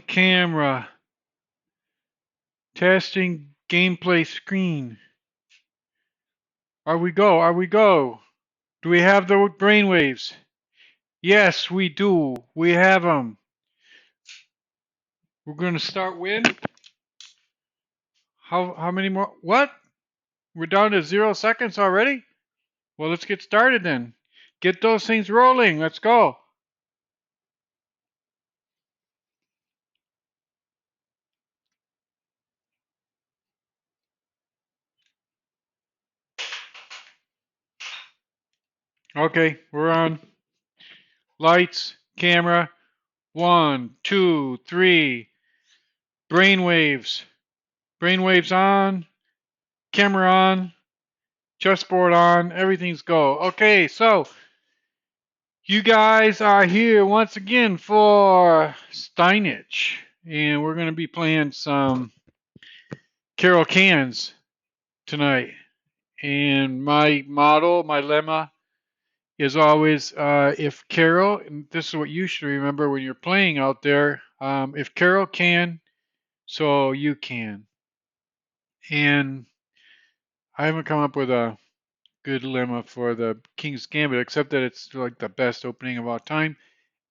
Camera. Testing gameplay screen. Are we go? Are we go? Do we have the brainwaves? Yes, we do. We have them. We're going to start with how many more? What? We're down to 0 seconds already? Well, let's get started then. Get those things rolling. Let's go. Okay, we're on. Lights, camera. 1, 2, 3. Brainwaves. Brainwaves on. Camera on. Chessboard on. Everything's go. Okay, so you guys are here once again for Steinitch, and we're going to be playing some carokahns tonight. And my motto, my lemma, is always if Carol, and this is what you should remember when you're playing out there, if Carol can, so you can. And I haven't come up with a good lemma for the King's Gambit, except that it's like the best opening of all time.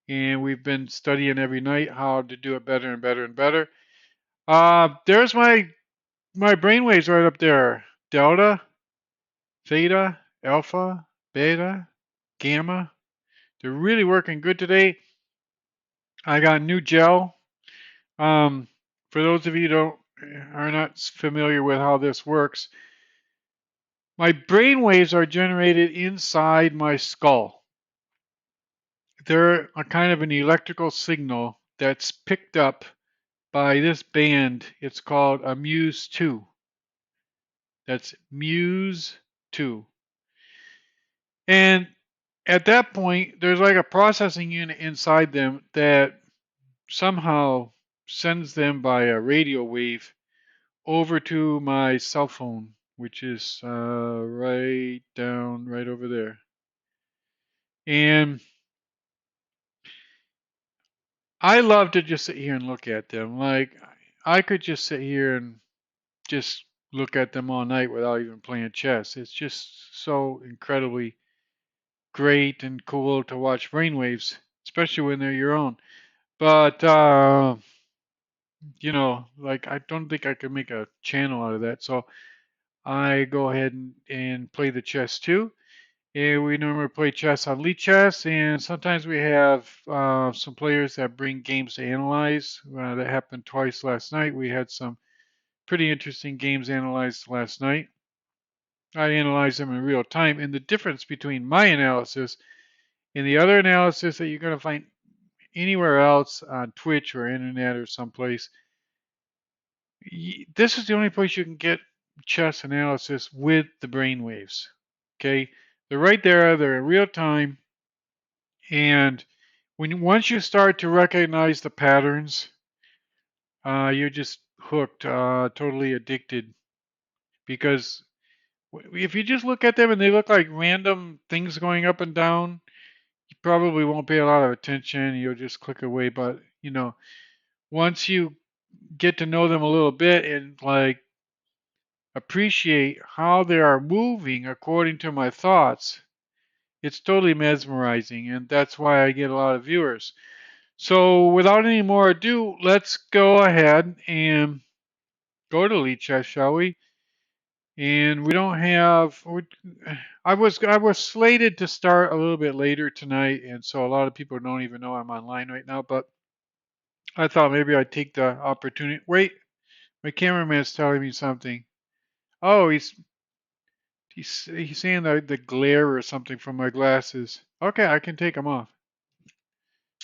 And we've been studying every night how to do it better and better and better. There's my brainwaves right up there. Delta, theta, alpha, beta, gamma. They're really working good today. I got a new gel. Um, for those of you who don't are not familiar with how this works, my brainwaves are generated inside my skull. They're a kind of an electrical signal that's picked up by this band. It's called a Muse 2. That's Muse 2. And at that point, there's like a processing unit inside them that somehow sends them by a radio wave over to my cell phone, which is right down right over there. And I love to just sit here and look at them. Like I could just sit here and just look at them all night without even playing chess. It's just so incredibly great and cool to watch brainwaves, especially when they're your own. But like I don't think I could make a channel out of that. So I go ahead and play the chess too. And we normally play chess on Lead Chess, and sometimes we have some players that bring games to analyze. That happened twice last night. We had some pretty interesting games analyzed last night. I analyzed them in real time, and the difference between my analysis and the other analysis that you're going to find anywhere else on Twitch or internet or someplace, this is the only place you can get chess analysis with the brainwaves. Okay, they're right there. They're in real time, and once you start to recognize the patterns, you're just hooked, totally addicted. Because if you just look at them and they look like random things going up and down, you probably won't pay a lot of attention. You'll just click away. But once you get to know them a little bit and like appreciate how they are moving according to my thoughts, it's totally mesmerizing, and that's why I get a lot of viewers. So without any more ado, let's go ahead and go to Lead Chess, shall we? And we don't have. I was slated to start a little bit later tonight, and so a lot of people don't even know I'm online right now. But I thought maybe I'd take the opportunity. Wait, my cameraman's telling me something. Oh, he's saying the glare or something from my glasses. Okay, I can take them off.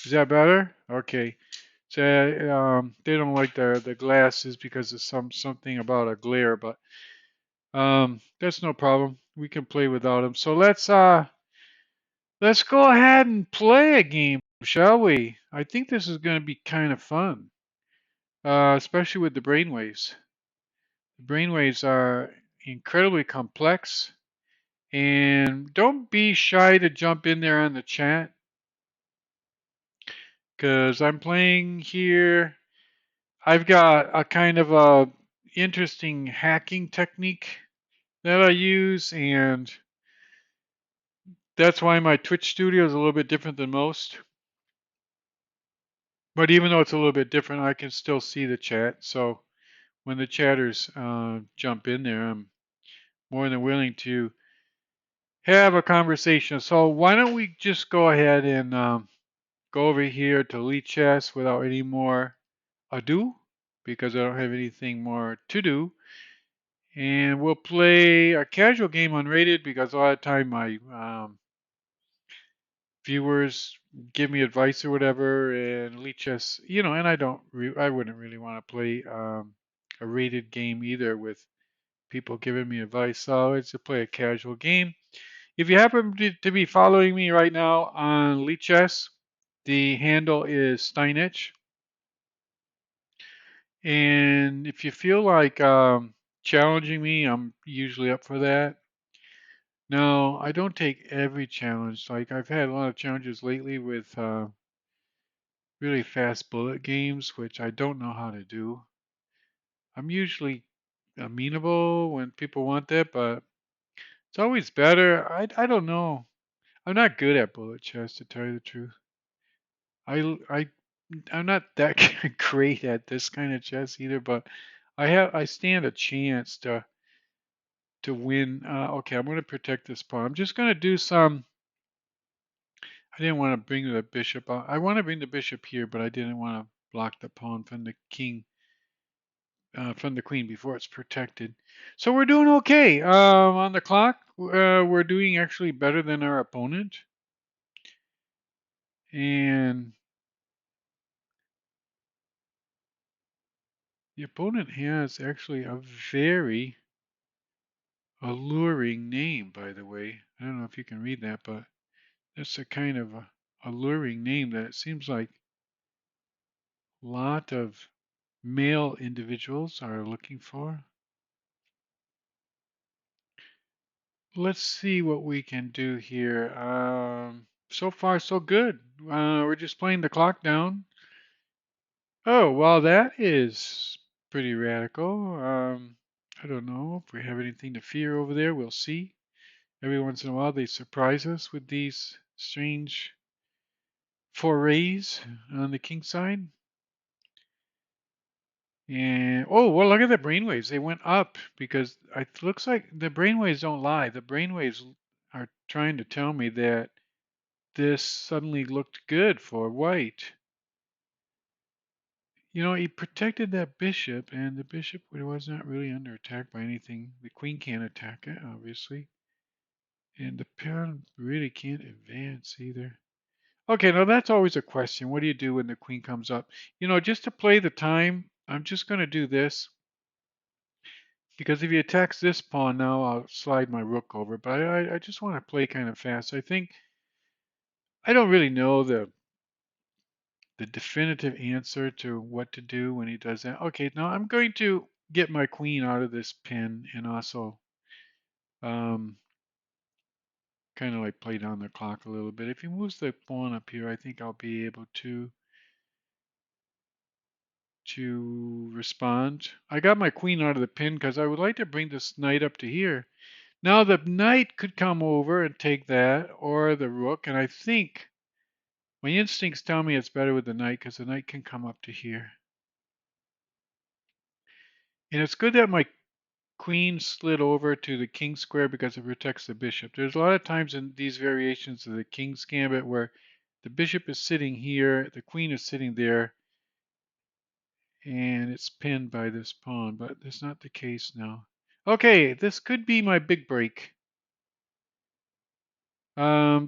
Is that better? Okay. So they don't like the glasses because of something about a glare, but that's no problem. We can play without them. So let's go ahead and play a game, shall we? I think this is going to be kind of fun, especially with the brainwaves. The brainwaves are incredibly complex, and don't be shy to jump in there on the chat because I'm playing here. I've got a kind of a interesting hacking technique that I use, and that's why my Twitch studio is a little bit different than most. But even though it's a little bit different, I can still see the chat. So when the chatters jump in there, I'm more than willing to have a conversation. So why don't we just go ahead and go over here to Elite Chess without any more ado, because I don't have anything more to do. And we'll play a casual game unrated because a lot of time my viewers give me advice or whatever, and Elite Chess, and I wouldn't really want to play a rated game either with people giving me advice. So it's to play a casual game. If you happen to be following me right now on Elite Chess, the handle is Steinitch. And if you feel like challenging me, I'm usually up for that. No, I don't take every challenge. Like I've had a lot of challenges lately with really fast bullet games, which I don't know how to do. I'm usually amenable when people want that, but it's always better. I don't know. I'm not good at bullet chess, to tell you the truth. I I'm not that great at this kind of chess either, but I stand a chance to win. Okay, I'm going to protect this pawn. I'm just going to do some. I didn't want to bring the bishop out. I want to bring the bishop here, but I didn't want to block the pawn from the king, from the queen before it's protected. So we're doing okay. On the clock, we're doing actually better than our opponent. And the opponent has actually a very alluring name, by the way. I don't know if you can read that, but that's a kind of alluring name that it seems like a lot of male individuals are looking for. Let's see what we can do here. So far, so good. We're just playing the clock down. Oh, well, that is pretty radical. I don't know if we have anything to fear over there. We'll see. Every once in a while, they surprise us with these strange forays on the king side. And oh, well, look at the brainwaves. They went up because it looks like the brainwaves don't lie. The brainwaves are trying to tell me that this suddenly looked good for white. He protected that bishop, and the bishop was not really under attack by anything. The queen can't attack it, obviously. And the pawn really can't advance either. Okay, now that's always a question. What do you do when the queen comes up? Just to play the time, I'm just going to do this. Because if he attacks this pawn now, I'll slide my rook over. But I just want to play kind of fast. I don't really know the definitive answer to what to do when he does that. Okay, now I'm going to get my queen out of this pin and also um, kind of like play down the clock a little bit. If he moves the pawn up here, I think I'll be able to respond. I got my queen out of the pin because I would like to bring this knight up to here. Now the knight could come over and take that, or the rook, and I think my instincts tell me it's better with the knight because the knight can come up to here. And it's good that my queen slid over to the king square because it protects the bishop. There's a lot of times in these variations of the king's gambit where the bishop is sitting here, the queen is sitting there, and it's pinned by this pawn, but that's not the case now. Okay, this could be my big break.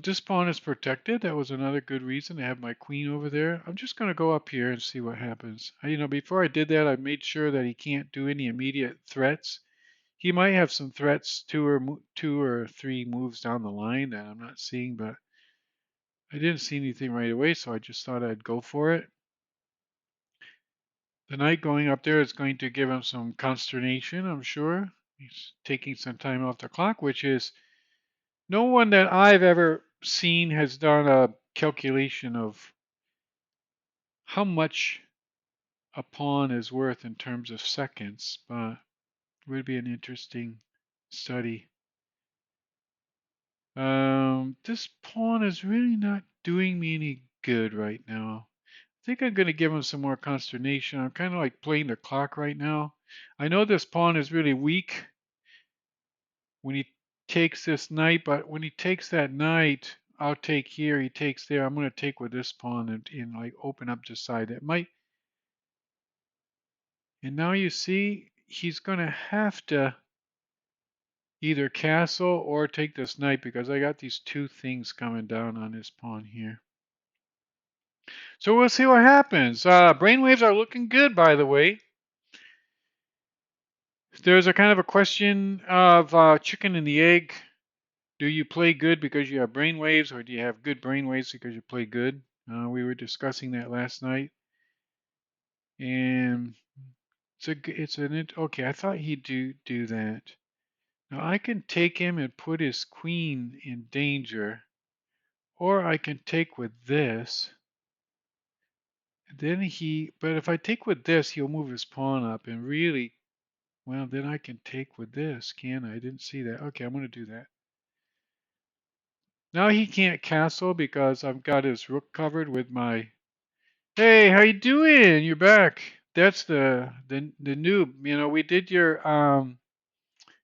This pawn is protected. That was another good reason to have my queen over there. I'm just going to go up here and see what happens. Before I did that, I made sure that he can't do any immediate threats. He might have some threats two or three moves down the line that I'm not seeing, but I didn't see anything right away, so I just thought I'd go for it. The knight going up there is going to give him some consternation, I'm sure. He's taking some time off the clock, which is no one that I've ever seen has done a calculation of how much a pawn is worth in terms of seconds, but it would be an interesting study. This pawn is really not doing me any good right now. I think I'm going to give him some more consternation. I'm kind of like playing the clock right now. I know this pawn is really weak when he takes this knight, but when he takes that knight, I'll take here, he takes there. I'm going to take with this pawn and like open up the side. It might, and now you see he's going to have to either castle or take this knight because I got these two things coming down on this pawn here. So we'll see what happens. Brainwaves are looking good, by the way. There's a kind of a question of chicken and the egg. Do you play good because you have brainwaves, or do you have good brainwaves because you play good? We were discussing that last night, and okay. I thought he'd do that. Now I can take him and put his queen in danger, or I can take with this. But if I take with this, he'll move his pawn up, and really, well, then I can take with this, can I? I didn't see that. Okay, I'm going to do that. Now he can't castle because I've got his rook covered with my. Hey, how you doing? You're back. That's the noob. You know, we did your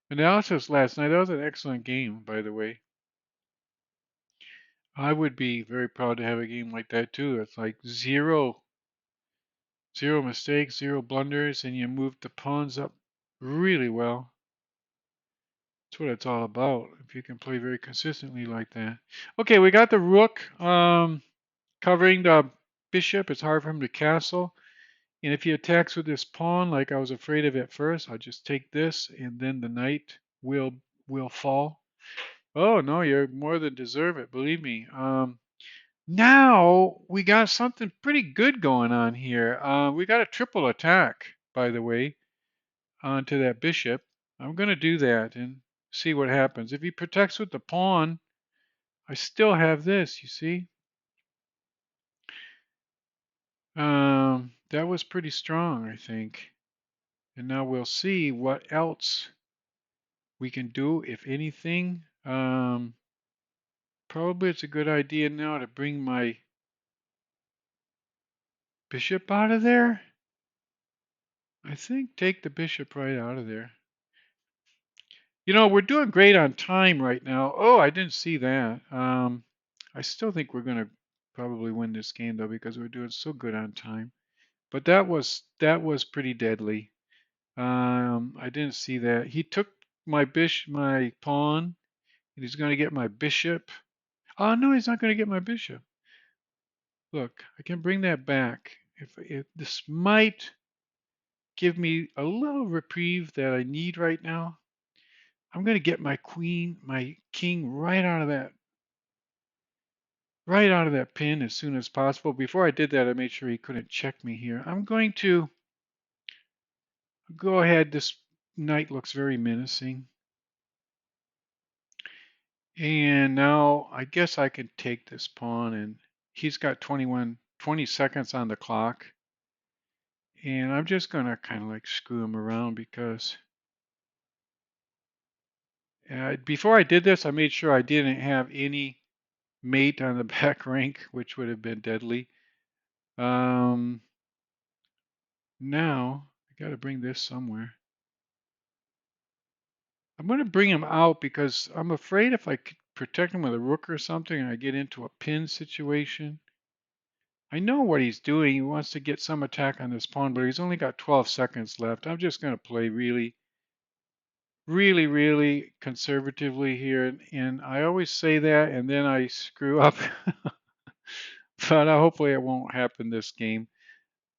analysis last night. That was an excellent game, by the way. I would be very proud to have a game like that too. It's like zero mistakes, zero blunders, and you move the pawns up really well. That's what it's all about. If you can play very consistently like that. Okay, we got the rook covering the bishop. It's hard for him to castle. And if he attacks with this pawn, like I was afraid of at first, I'll just take this, and then the knight will fall. Oh no, you're more than deserve it. Believe me. Now we got something pretty good going on here. We got a triple attack, by the way, onto that bishop. I'm going to do that and see what happens. If he protects with the pawn, I still have this, you see. That was pretty strong, I think. And now we'll see what else we can do, if anything. Probably it's a good idea now to bring my bishop out of there. I think take the bishop right out of there. You know, we're doing great on time right now. Oh, I didn't see that. I still think we're going to probably win this game though because we're doing so good on time. But that was pretty deadly. I didn't see that. He took my pawn, and he's going to get my bishop. Oh no, he's not going to get my bishop. Look, I can bring that back. If this might give me a little reprieve that I need right now, I'm going to get my queen, my king right out of that pin as soon as possible. Before I did that, I made sure he couldn't check me here. I'm going to go ahead. This knight looks very menacing. And now I guess I can take this pawn, and he's got 20 seconds on the clock. And I'm just going to kind of like screw him around because before I did this, I made sure I didn't have any mate on the back rank, which would have been deadly. Now I got to bring this somewhere. I'm going to bring him out because I'm afraid if I could protect him with a rook or something and I get into a pin situation. I know what he's doing. He wants to get some attack on this pawn, but he's only got 12 seconds left. I'm just going to play really, really, really conservatively here. And I always say that, and then I screw up. But hopefully it won't happen this game.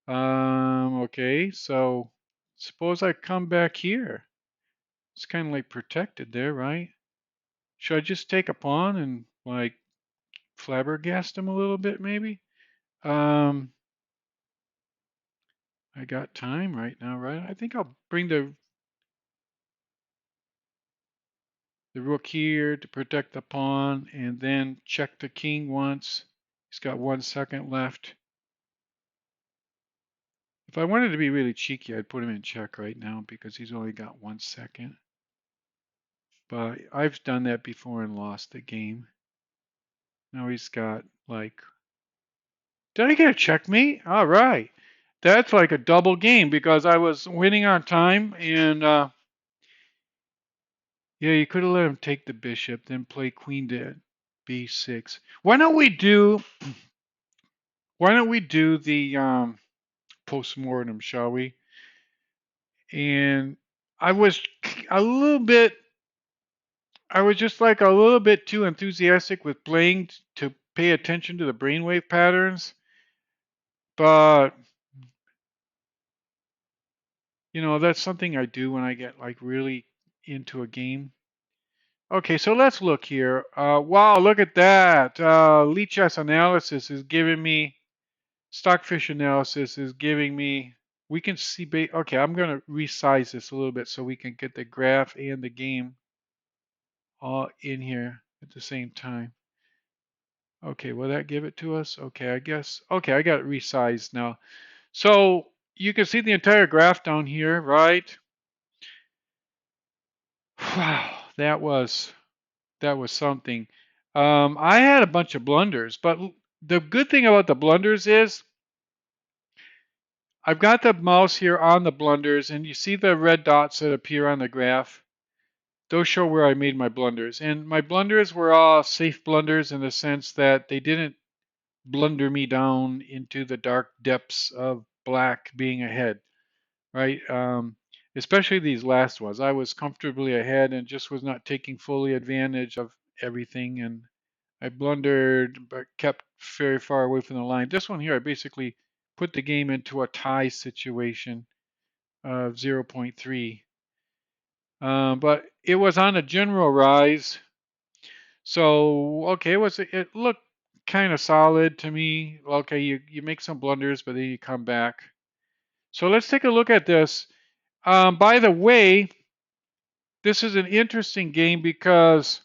Okay, so suppose I come back here. It's kind of like protected there, right? Should I just take a pawn and like flabbergast him a little bit, maybe? Um, I got time right now, right? I think I'll bring the rook here to protect the pawn and then check the king once. He's got 1 second left. If I wanted to be really cheeky, I'd put him in check right now because he's only got 1 second. But I've done that before and lost the game. Now he's got like, did I get a checkmate? All right. That's like a double game because I was winning on time and yeah, you could have let him take the bishop, then play queen to b6. Why don't we do the post-mortem, shall we? And I was a little bit I was just like a little bit too enthusiastic with playing to pay attention to the brainwave patterns, but that's something I do when I get like really into a game. Okay, so let's look here. Wow, look at that. Lichess analysis is giving me, stockfish analysis is giving me, we can see, okay, I'm going to resize this a little bit so we can get the graph and the game all in here at the same time. Okay, will that give it to us? Okay, I guess. Okay, I got it resized now. So you can see the entire graph down here, right? Wow, that was something. I had a bunch of blunders, but the good thing about the blunders is I've got the mouse here on the blunders, and you see the red dots that appear on the graph. Those show where I made my blunders. And my blunders were all safe blunders in the sense that they didn't blunder me down into the dark depths of black being ahead, right? Especially these last ones. I was comfortably ahead and just was not taking fully advantage of everything. And I blundered, but kept very far away from the line. This one here, I basically put the game into a tie situation of zero point 0.3. But it was on a general rise. So, okay, it looked kind of solid to me. Okay, you make some blunders, but then you come back. So let's take a look at this. By the way, this is an interesting game because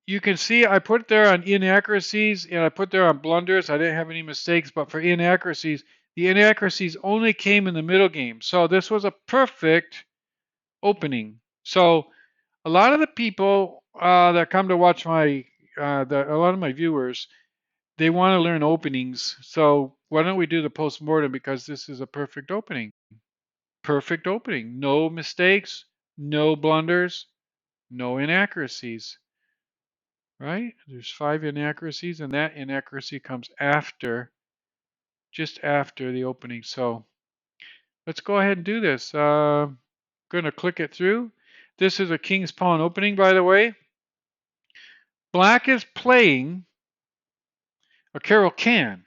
you can see I put there on inaccuracies and I put there on blunders. I didn't have any mistakes, but for inaccuracies, the inaccuracies only came in the middle game. So this was a perfect opening. So a lot of the people that come to watch a lot of my viewers, they want to learn openings. So why don't we do the post-mortem because this is a perfect opening. Perfect opening. No mistakes, no blunders, no inaccuracies. Right? There's 5 inaccuracies, and that inaccuracy comes just after the opening. So let's go ahead and do this. Going to click it through. This is a king's pawn opening, by the way. Black is playing a carokahn,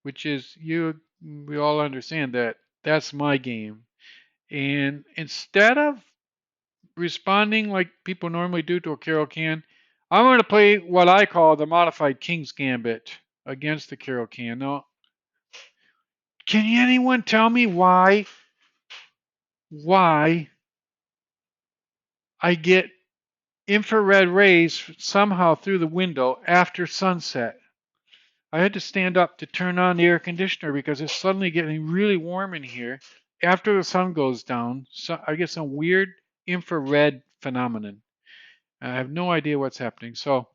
which is we all understand that that's my game. And instead of responding like people normally do to a carokahn, I'm going to play what I call the modified king's gambit against the carokahn. Now, can anyone tell me why I get infrared rays somehow through the window after sunset? I had to stand up to turn on the air conditioner because it's suddenly getting really warm in here after the sun goes down. So I get some weird infrared phenomenon. I have no idea what's happening. So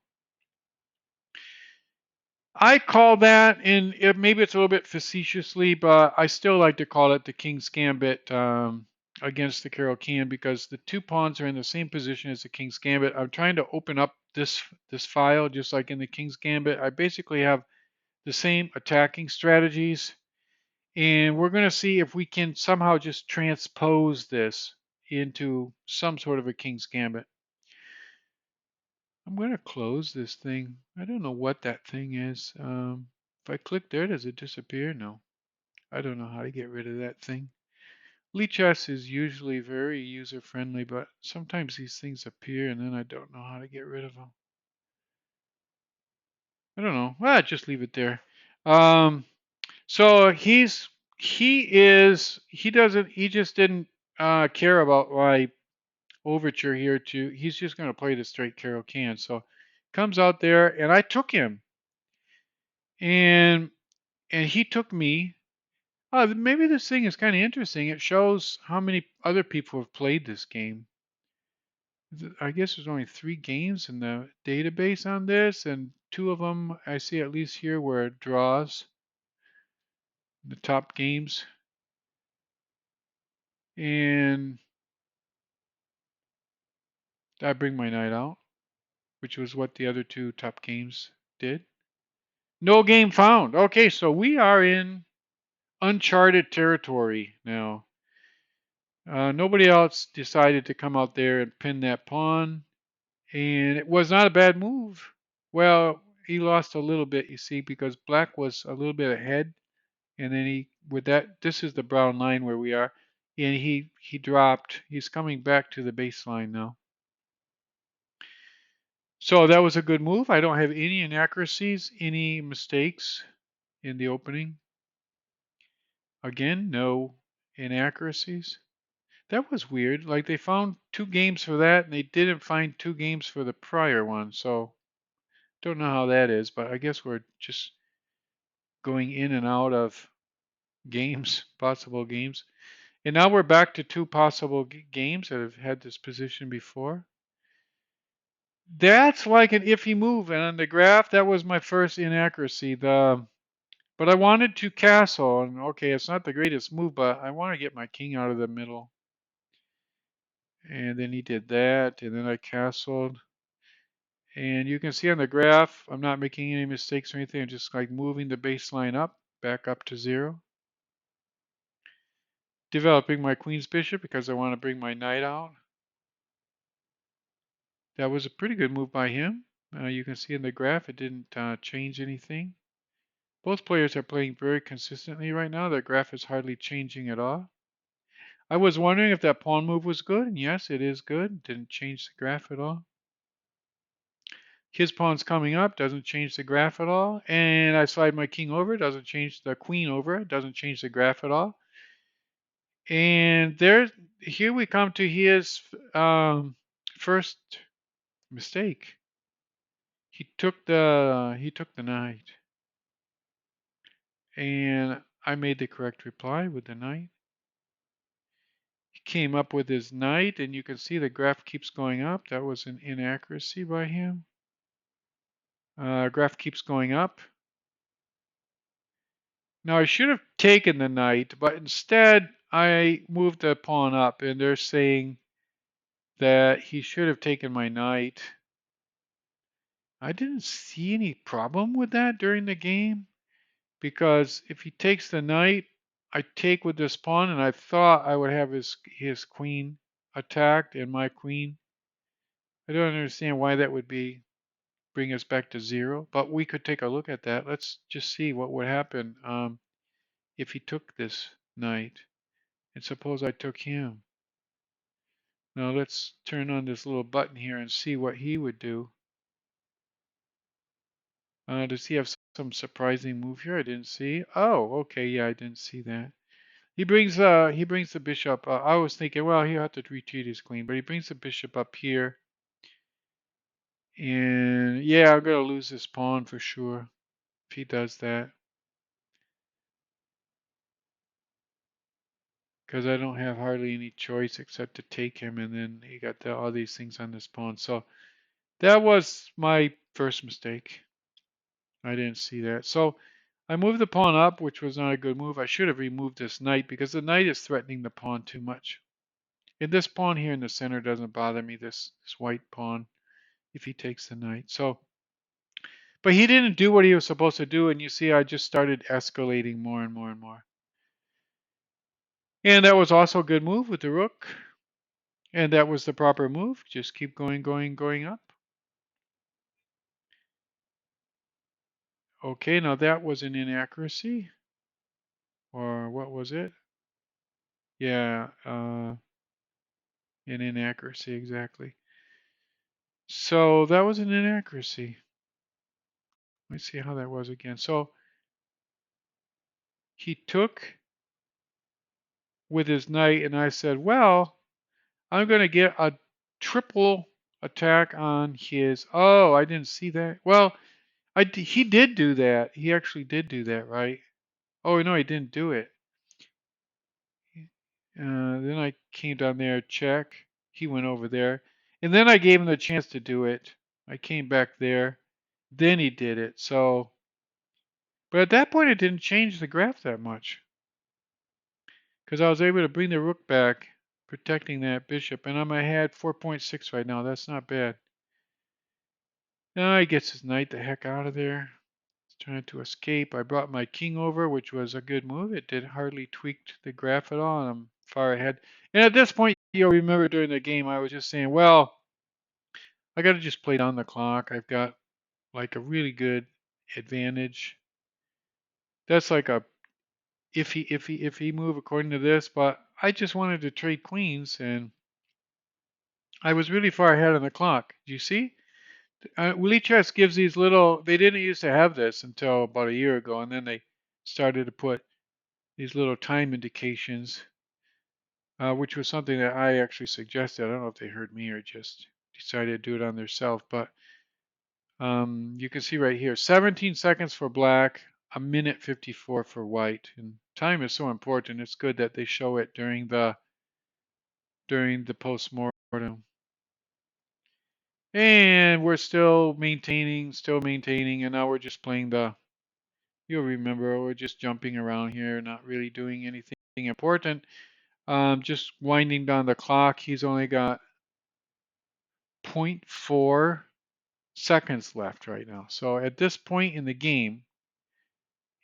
I call that, and maybe it's a little bit facetiously, but I still like to call it the King's Gambit against the carokahn because the 2 pawns are in the same position as the King's Gambit. I'm trying to open up this file just like in the King's Gambit. I basically have the same attacking strategies, and we're going to see if we can somehow just transpose this into some sort of a King's Gambit. I'm going to close this thing. I don't know what that thing is. If I click there, does it disappear? No. I don't know how to get rid of that thing. Lichess is usually very user-friendly, but sometimes these things appear and then I don't know how to get rid of them. I don't know. Well, just leave it there. So he just didn't care about my overture here he's just going to play the straight carokahn. So comes out there and I took him. And and he took me. Oh, maybe this thing is kind of interesting. It shows how many other people have played this game. I guess there's only 3 games in the database on this, and 2 of them I see at least here where it draws the top games. And I bring my knight out, which was what the other 2 top games did. No game found. Okay, so we are in uncharted territory now. Nobody else decided to come out there and pin that pawn, and it was not a bad move. Well, he lost a little bit, you see, because black was a little bit ahead, and then he with that, this is the brown line where we are, and he dropped. He's coming back to the baseline now. So that was a good move. I don't have any inaccuracies, any mistakes in the opening. Again, no inaccuracies. That was weird. Like they found 2 games for that and they didn't find 2 games for the prior one. So don't know how that is, but I guess we're just going in and out of games, possible games. And now we're back to 2 possible games that have had this position before. That's like an iffy move. And on the graph, that was my first inaccuracy. But I wanted to castle, and okay, it's not the greatest move, but I want to get my king out of the middle. And then he did that, and then I castled. And you can see on the graph, I'm not making any mistakes or anything. I'm just like moving the baseline up, back up to 0. Developing my queen's bishop because I want to bring my knight out. That was a pretty good move by him. You can see in the graph, it didn't change anything. Both players are playing very consistently right now. The graph is hardly changing at all. I was wondering if that pawn move was good, and yes, it is good. Didn't change the graph at all. His pawn's coming up, doesn't change the graph at all. And I slide my king over, doesn't change the queen over, doesn't change the graph at all. And here we come to his first mistake. He took the knight, and I made the correct reply with the knight. He came up with his knight, and you can see the graph keeps going up. That was an inaccuracy by him. Graph keeps going up. Now I should have taken the knight, but instead I moved the pawn up, and they're saying that he should have taken my knight. I didn't see any problem with that during the game, because if he takes the knight, I take with this pawn, and I thought I would have his queen attacked and my queen. I don't understand why that would bring us back to 0, but we could take a look at that. Let's just see what would happen if he took this knight, and suppose I took him. Now let's turn on this little button here and see what he would do. Does he have some surprising move here I didn't see? Oh, okay, yeah, I didn't see that. He brings the bishop. I was thinking, well, he'll have to retreat his queen, but he brings the bishop up here. And yeah, I'm gonna lose this pawn for sure if he does that, because I don't have hardly any choice except to take him, and then he got all these things on this pawn. So that was my first mistake. I didn't see that. So I moved the pawn up, which was not a good move. I should have removed this knight because the knight is threatening the pawn too much. And this pawn here in the center doesn't bother me, this white pawn, if he takes the knight. So, but he didn't do what he was supposed to do, and you see I just started escalating more and more and more. And that was also a good move with the rook. And that was the proper move. Just keep going, going, going up. Okay, now that was an inaccuracy. Or what was it? Yeah, an inaccuracy, exactly. So that was an inaccuracy. Let's see how that was again. So he took with his knight, and I said, well, I'm going to get a triple attack on his. Oh, I didn't see that. Well, he did do that. He actually did do that, right? Oh no, he didn't do it. Then I came down there, check. He went over there. And then I gave him the chance to do it. I came back there. Then he did it. So, but at that point, it didn't change the graph that much because I was able to bring the rook back, protecting that bishop. And I'm ahead 4.6 right now. That's not bad. Now he gets his knight the heck out of there. He's trying to escape. I brought my king over, which was a good move. It did hardly tweaked the graph at all, and I'm far ahead. And at this point, you'll remember during the game, I was just saying, well, I got to just play down the clock. I've got like a really good advantage. That's like a if he move according to this, but I just wanted to trade queens, and I was really far ahead on the clock. Do you see? Willie Chess gives these little. They didn't used to have this until about a year ago, and then they started to put these little time indications, which was something that I actually suggested. I don't know if they heard me or just decided to do it on themselves, but you can see right here, 17 seconds for black, a minute 54 for white, and time is so important. It's good that they show it during the post-mortem. And we're still maintaining, and now we're just playing the. You'll remember we're just jumping around here, not really doing anything important. Just winding down the clock. He's only got zero point 0.4 seconds left right now. So at this point in the game,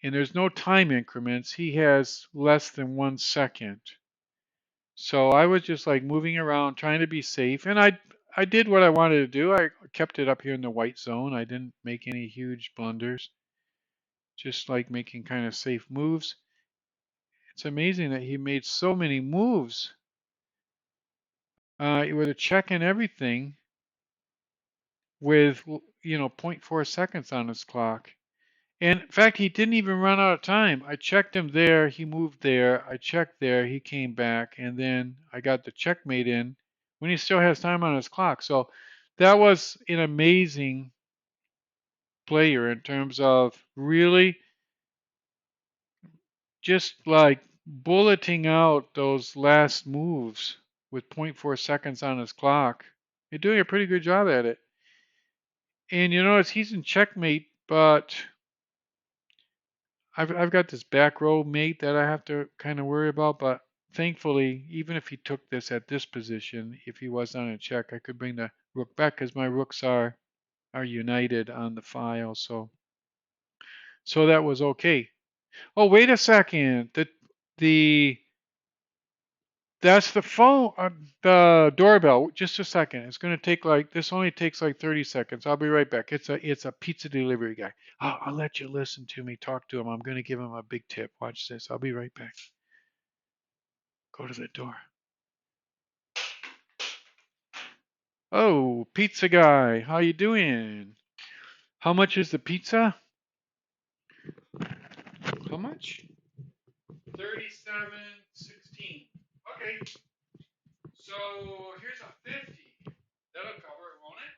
and there's no time increments, he has less than 1 second. So I was just like moving around, trying to be safe, and I did what I wanted to do. I kept it up here in the white zone. I didn't make any huge blunders, just like making kind of safe moves. It's amazing that he made so many moves with a check and everything with zero point 0.4 seconds on his clock. And in fact, he didn't even run out of time. I checked him there, he moved there, I checked there, he came back, and then I got the checkmate in when he still has time on his clock. So that was an amazing player in terms of really just like bulleting out those last moves with zero point 0.4 seconds on his clock. You're doing a pretty good job at it. And you notice he's in checkmate, but I've got this back row mate that I have to kind of worry about, but thankfully, even if he took this at this position, if he was on a check, I could bring the rook back because my rooks are united on the file, so that was okay. Oh, wait a second. The That's the phone, the doorbell. Just a second. It's going to take like this. Only takes like 30 seconds. I'll be right back. It's a pizza delivery guy. I'll let you listen to me talk to him. I'm going to give him a big tip. Watch this. I'll be right back. Go to the door. Oh, pizza guy. How you doing? How much is the pizza? How much? 37.16. Okay. So here's a 50. That'll cover it, won't it?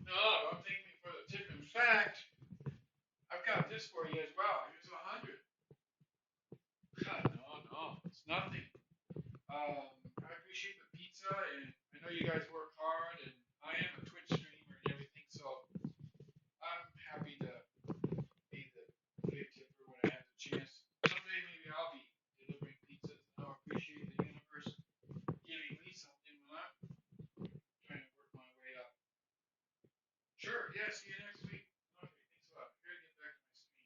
No, don't thank me for the tip. In fact, I've got this for you as well. Here's 100. No, no, it's nothing. I appreciate the pizza, and I know you guys work hard, and I am a Twitch streamer and everything, so I'm happy to be the big tipper when I have the chance. Someday maybe I'll be delivering pizzas, and I'll appreciate the universe giving me something when I'm trying to work my way up. Sure, yeah, see you next week. Okay, thanks a lot. Here, get back to my screen.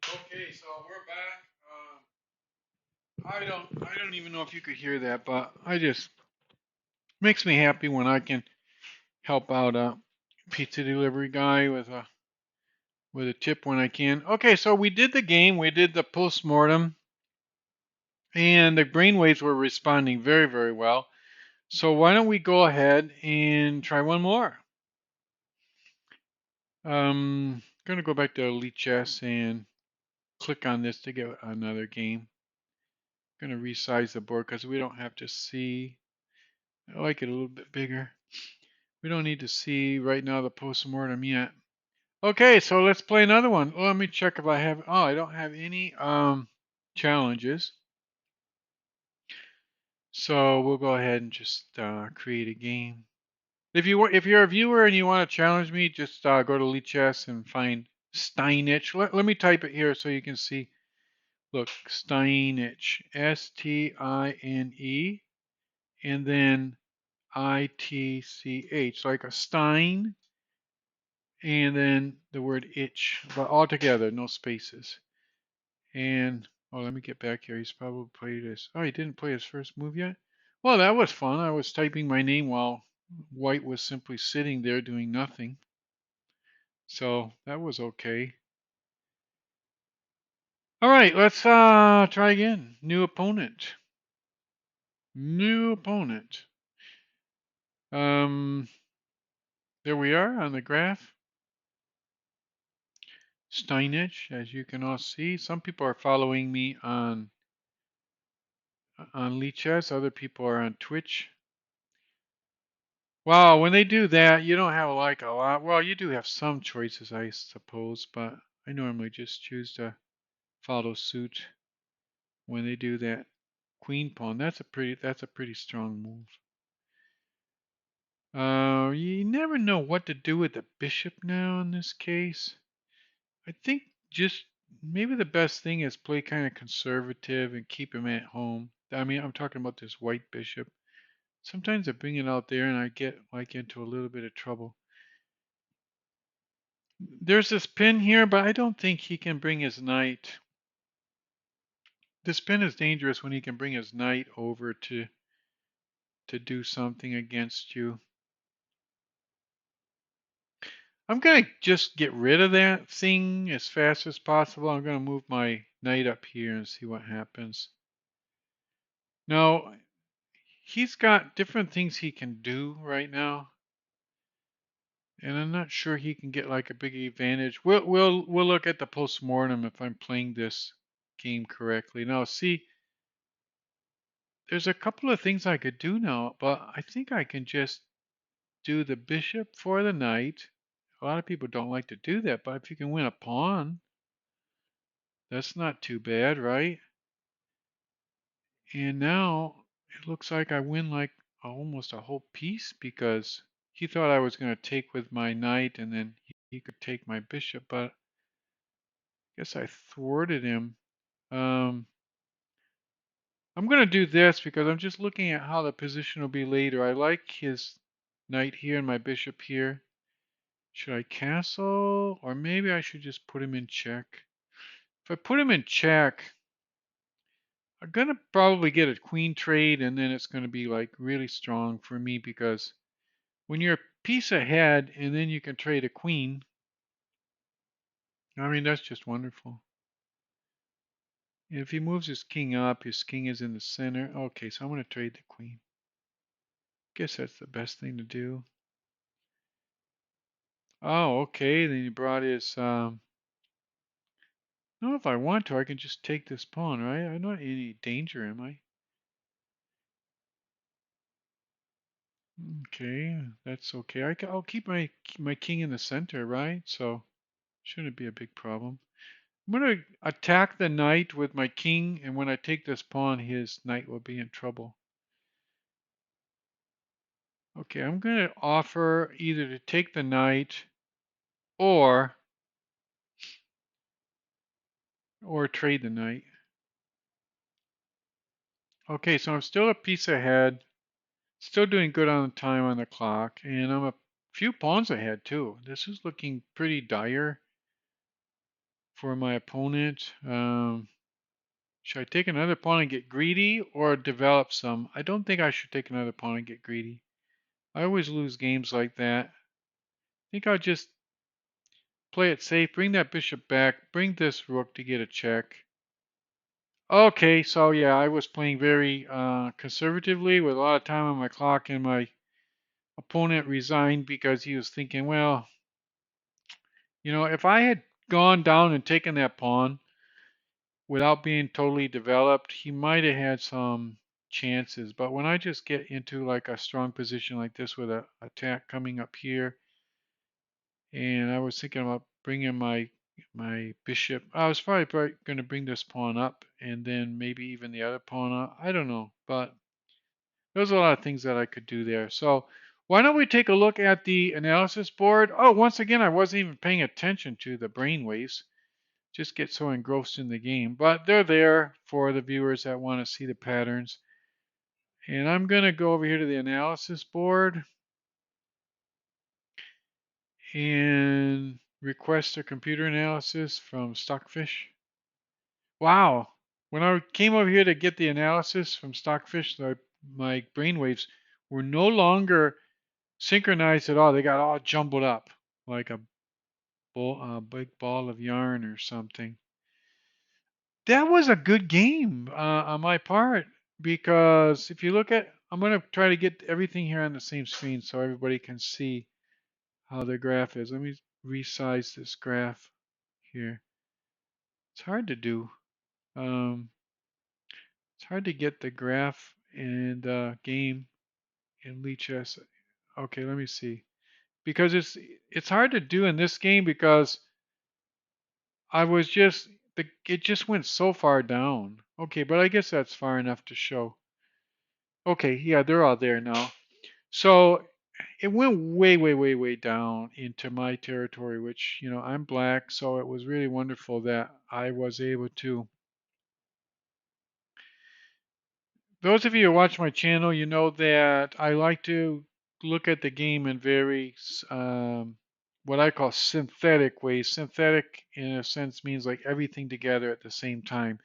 Okay, so we're back. I don't even know if you could hear that, but I just makes me happy when I can help out a pizza delivery guy with a tip when I can. Okay, so we did the game, we did the postmortem, and the brainwaves were responding very, very well. So why don't we go ahead and try one more? Because going to go back to Elite Chess and click on this to get another game. I'm going to resize the board because we don't have to see. I like it a little bit bigger. We don't need to see right now the postmortem yet. Okay, so let's play another one. Well, let me check if I have. Oh, I don't have any challenges. So we'll go ahead and just create a game. If you're a viewer and you want to challenge me, just go to Elite Chess and find Steinitch. Let me type it here so you can see. Look, Steinitch, Stine, and then ITCH, like a Stein, and then the word itch, but all together, no spaces. And oh, let me get back here. He's probably played his. Oh, he didn't play his first move yet. Well, that was fun. I was typing my name while White was simply sitting there doing nothing. So that was okay. All right, let's try again. New opponent. New opponent. There we are on the graph. Steinitch, as you can all see. Some people are following me on Lichess. Other people are on Twitch. Wow, when they do that, you don't have like a lot. Well, you do have some choices, I suppose, but I normally just choose to follow suit when they do that queen pawn. That's a pretty strong move. You never know what to do with the bishop now in this case. I think just maybe the best thing is play kind of conservative and keep him at home. I mean, I'm talking about this white bishop. Sometimes I bring it out there and I get like into a little bit of trouble. There's this pin here, but I don't think he can bring his knight. This pin is dangerous when he can bring his knight over to do something against you. I'm going to just get rid of that thing as fast as possible. I'm going to move my knight up here and see what happens. Now, he's got different things he can do right now. And I'm not sure he can get like a big advantage. We'll look at the postmortem if I'm playing this game correctly. Now, see, there's a couple of things I could do now, but I think I can just do the bishop for the knight. A lot of people don't like to do that, but if you can win a pawn, that's not too bad, right? And now it looks like I win like almost a whole piece because he thought I was going to take with my knight and then he could take my bishop, but I guess I thwarted him. I'm going to do this because I'm just looking at how the position will be later. I like his knight here and my bishop here. Should I castle? Or maybe I should just put him in check. If I put him in check, I'm going to probably get a queen trade and then it's going to be like really strong for me because when you're a piece ahead and then you can trade a queen, I mean, that's just wonderful. If he moves his king up, his king is in the center. Okay, so I'm going to trade the queen. Guess that's the best thing to do. Oh, okay, then he brought his, no, if I want to, I can just take this pawn, right? I'm not in any danger, am I? Okay, that's okay. I'll keep my king in the center, right? So shouldn't be a big problem. I'm going to attack the knight with my king, and when I take this pawn, his knight will be in trouble. Okay, I'm going to offer either to take the knight or trade the knight. Okay, so I'm still a piece ahead. Still doing good on the time on the clock, and I'm a few pawns ahead too. This is looking pretty dire for my opponent. Should I take another pawn and get greedy or develop some? I don't think I should take another pawn and get greedy. I always lose games like that. I think I'll just play it safe, bring that bishop back, bring this rook to get a check. Okay, so yeah, I was playing very conservatively with a lot of time on my clock, and my opponent resigned because he was thinking, well, If I had gone down and taken that pawn without being totally developed, he might have had some chances. But when I just get into like a strong position like this with a attack coming up here, and I was thinking about bringing my bishop. I was probably going to bring this pawn up and then maybe even the other pawn up. I don't know, but there's a lot of things that I could do there. So why don't we take a look at the analysis board? Oh, once again, I wasn't even paying attention to the brainwaves. Just get so engrossed in the game. But they're there for the viewers that want to see the patterns. And I'm going to go over here to the analysis board and request a computer analysis from Stockfish. Wow. When I came over here to get the analysis from Stockfish, my brainwaves were no longer synchronized at all. They got all jumbled up like a big ball of yarn or something. That was a good game on my part because if you look at, I'm going to try to get everything here on the same screen so everybody can see how the graph is. Let me resize this graph here. It's hard to do. Um, it's hard to get the graph and game in Lichess. Okay, let me see. Because it's hard to do in this game because I was just it just went so far down. Okay, but I guess that's far enough to show. Okay, yeah, they're all there now. So it went way, way, way, way down into my territory, which, I'm black, so it was really wonderful that I was able to. Those of you who watch my channel, you know that I like to look at the game in very what I call synthetic ways. Synthetic, in a sense, means like everything together at the same time.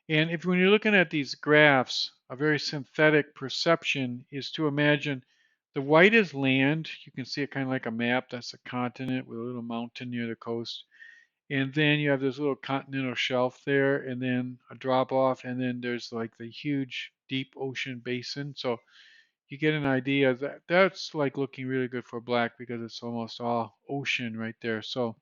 And if when you're looking at these graphs, a very synthetic perception is to imagine the white is land. You can see it kind of like a map. That's a continent with a little mountain near the coast. And then you have this little continental shelf there, and then a drop off, and then there's like the huge deep ocean basin. So you get an idea that that's like looking really good for black because it's almost all ocean right there. So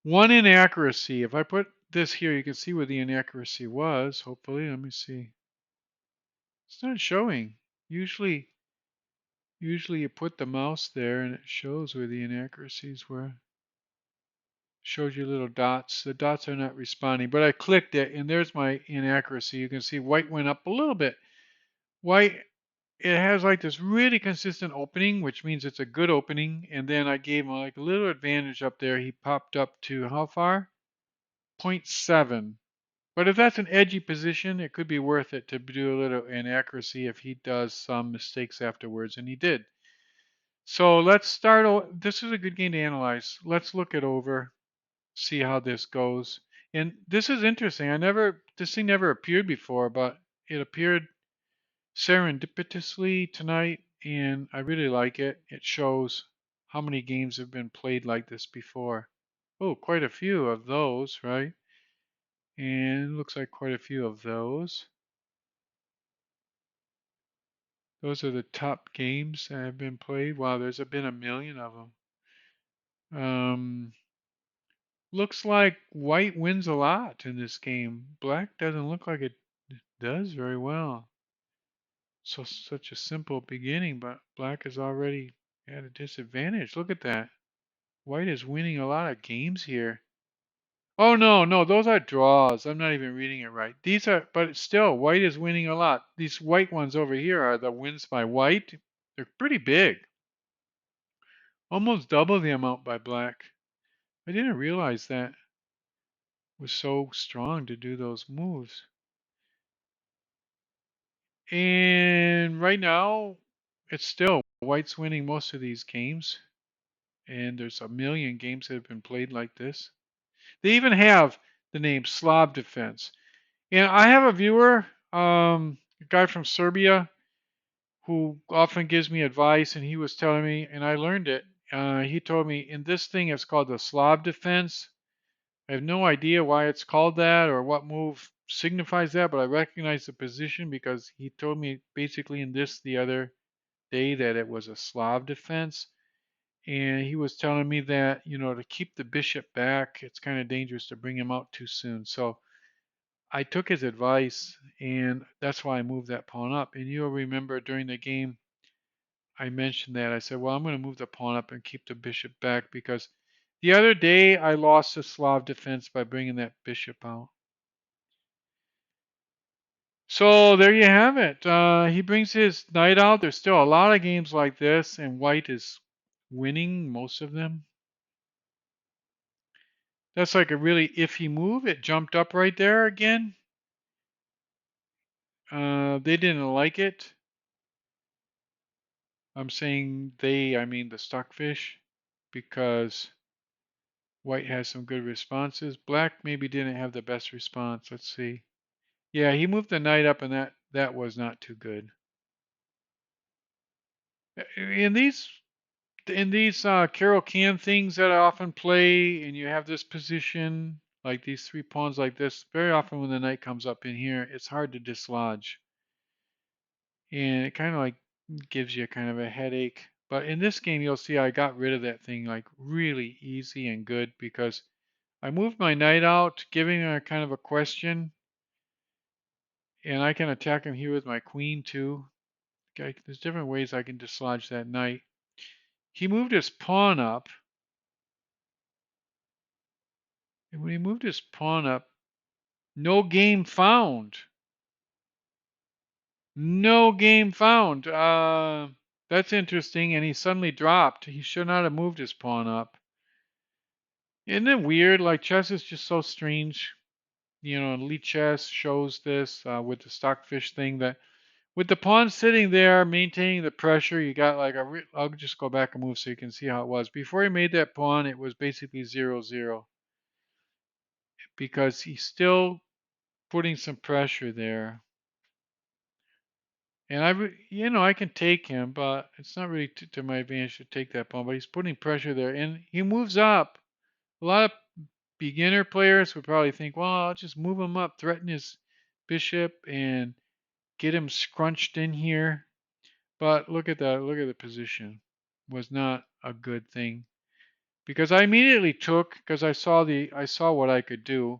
one inaccuracy. If I put this here, you can see where the inaccuracy was. Hopefully, let me see. It's not showing. Usually you put the mouse there and it shows where the inaccuracies were. Shows you little dots. The dots are not responding, but I clicked it and there's my inaccuracy. You can see white went up a little bit. White, it has like this really consistent opening, which means it's a good opening. And then I gave him like a little advantage up there. He popped up to how far? Zero point 0.7. But if that's an edgy position, it could be worth it to do a little inaccuracy if he does some mistakes afterwards, and he did. So let's start. This is a good game to analyze. Let's look it over, see how this goes. And this is interesting. This thing never appeared before, but it appeared serendipitously tonight, and I really like it. It shows how many games have been played like this before. Oh, quite a few of those, right? And it looks like quite a few of those. Those are the top games that have been played. Wow, there's been a million of them. Looks like white wins a lot in this game. Black doesn't look like it does very well. So such a simple beginning, but black is already at a disadvantage. Look at that. White is winning a lot of games here. Oh no, no, those are draws. I'm not even reading it right. These are, but still, white is winning a lot. These white ones over here are the wins by white. They're pretty big. Almost double the amount by black. I didn't realize that was so strong to do those moves. And right now, it's still white's winning most of these games. And there's a million games that have been played like this. They even have the name Slav Defense. And I have a viewer, a guy from Serbia, who often gives me advice, and he was telling me, and I learned it. He told me, in this thing, it's called the Slav Defense. I have no idea why it's called that or what move signifies that, but I recognize the position because he told me basically in this the other day that it was a Slav defense. And he was telling me that, to keep the bishop back, it's kind of dangerous to bring him out too soon. So I took his advice, and that's why I moved that pawn up. And you'll remember during the game, I mentioned that. I said, well, I'm going to move the pawn up and keep the bishop back because the other day I lost the Slav defense by bringing that bishop out. So there you have it. He brings his knight out. There's still a lot of games like this, and white is winning most of them. That's like a really iffy move. It jumped up right there again. They didn't like it. I'm saying they, I mean the stockfish, because white has some good responses. Black maybe didn't have the best response. Let's see. Yeah, he moved the knight up, and that was not too good. In these carokahn things that I often play, and you have this position like these three pawns like this. Very often when the knight comes up in here, it's hard to dislodge, and it kind of like gives you kind of a headache. But in this game, you'll see I got rid of that thing like really easy and good because I moved my knight out, giving him a kind of a question, and I can attack him here with my queen too. Okay, there's different ways I can dislodge that knight. He moved his pawn up, and when he moved his pawn up, no game found. No game found. That's interesting, and he suddenly dropped. He should not have moved his pawn up. Isn't it weird? Like chess is just so strange. Elite chess shows this with the stockfish thing that with the pawn sitting there maintaining the pressure, you got like I'll just go back and move so you can see how it was. Before he made that pawn, it was basically 0-0 because he's still putting some pressure there. And I can take him, but it's not really to my advantage to take that pawn. But he's putting pressure there, and he moves up. A lot of beginner players would probably think, well, I'll just move him up, threaten his bishop, and get him scrunched in here. But look at that. Look at the position. Was not a good thing because I immediately took because I saw what I could do,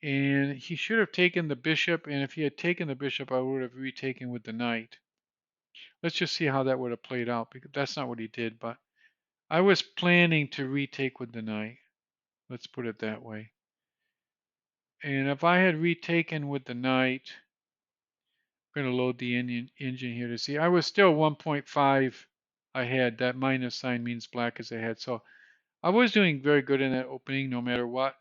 and he should have taken the bishop. And if he had taken the bishop, I would have retaken with the knight. Let's just see how that would have played out because that's not what he did. But I was planning to retake with the knight. Let's put it that way. And if I had retaken with the knight, I'm going to load the engine here to see. I was still 1.5 ahead. That minus sign means black is ahead. So I was doing very good in that opening no matter what.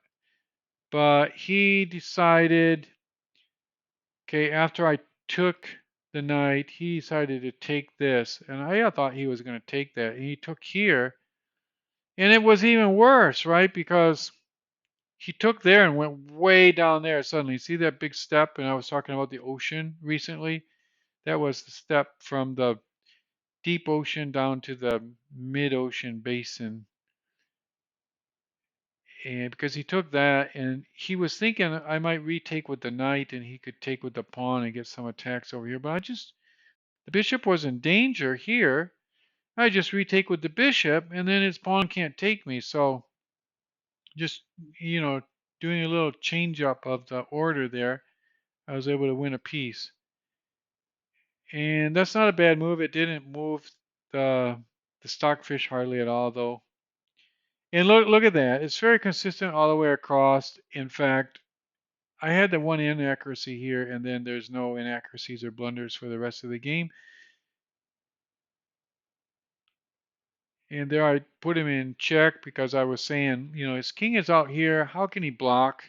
But he decided, okay, after I took the knight, he decided to take this. And I thought he was going to take that. And he took here. And it was even worse, right? Because he took there and went way down there suddenly. See that big step? And I was talking about the ocean recently. That was the step from the deep ocean down to the mid-ocean basin. And because he took that and he was thinking I might retake with the knight and he could take with the pawn and get some attacks over here. But the bishop was in danger here. I just retake with the bishop and then his pawn can't take me. So just, you know, doing a little change up of the order there, I was able to win a piece. And that's not a bad move. It didn't move the stockfish hardly at all, though. And look at that. It's very consistent all the way across. In fact, I had the one inaccuracy here, and then there's no inaccuracies or blunders for the rest of the game. And there I put him in check because I was saying, his king is out here. How can he block?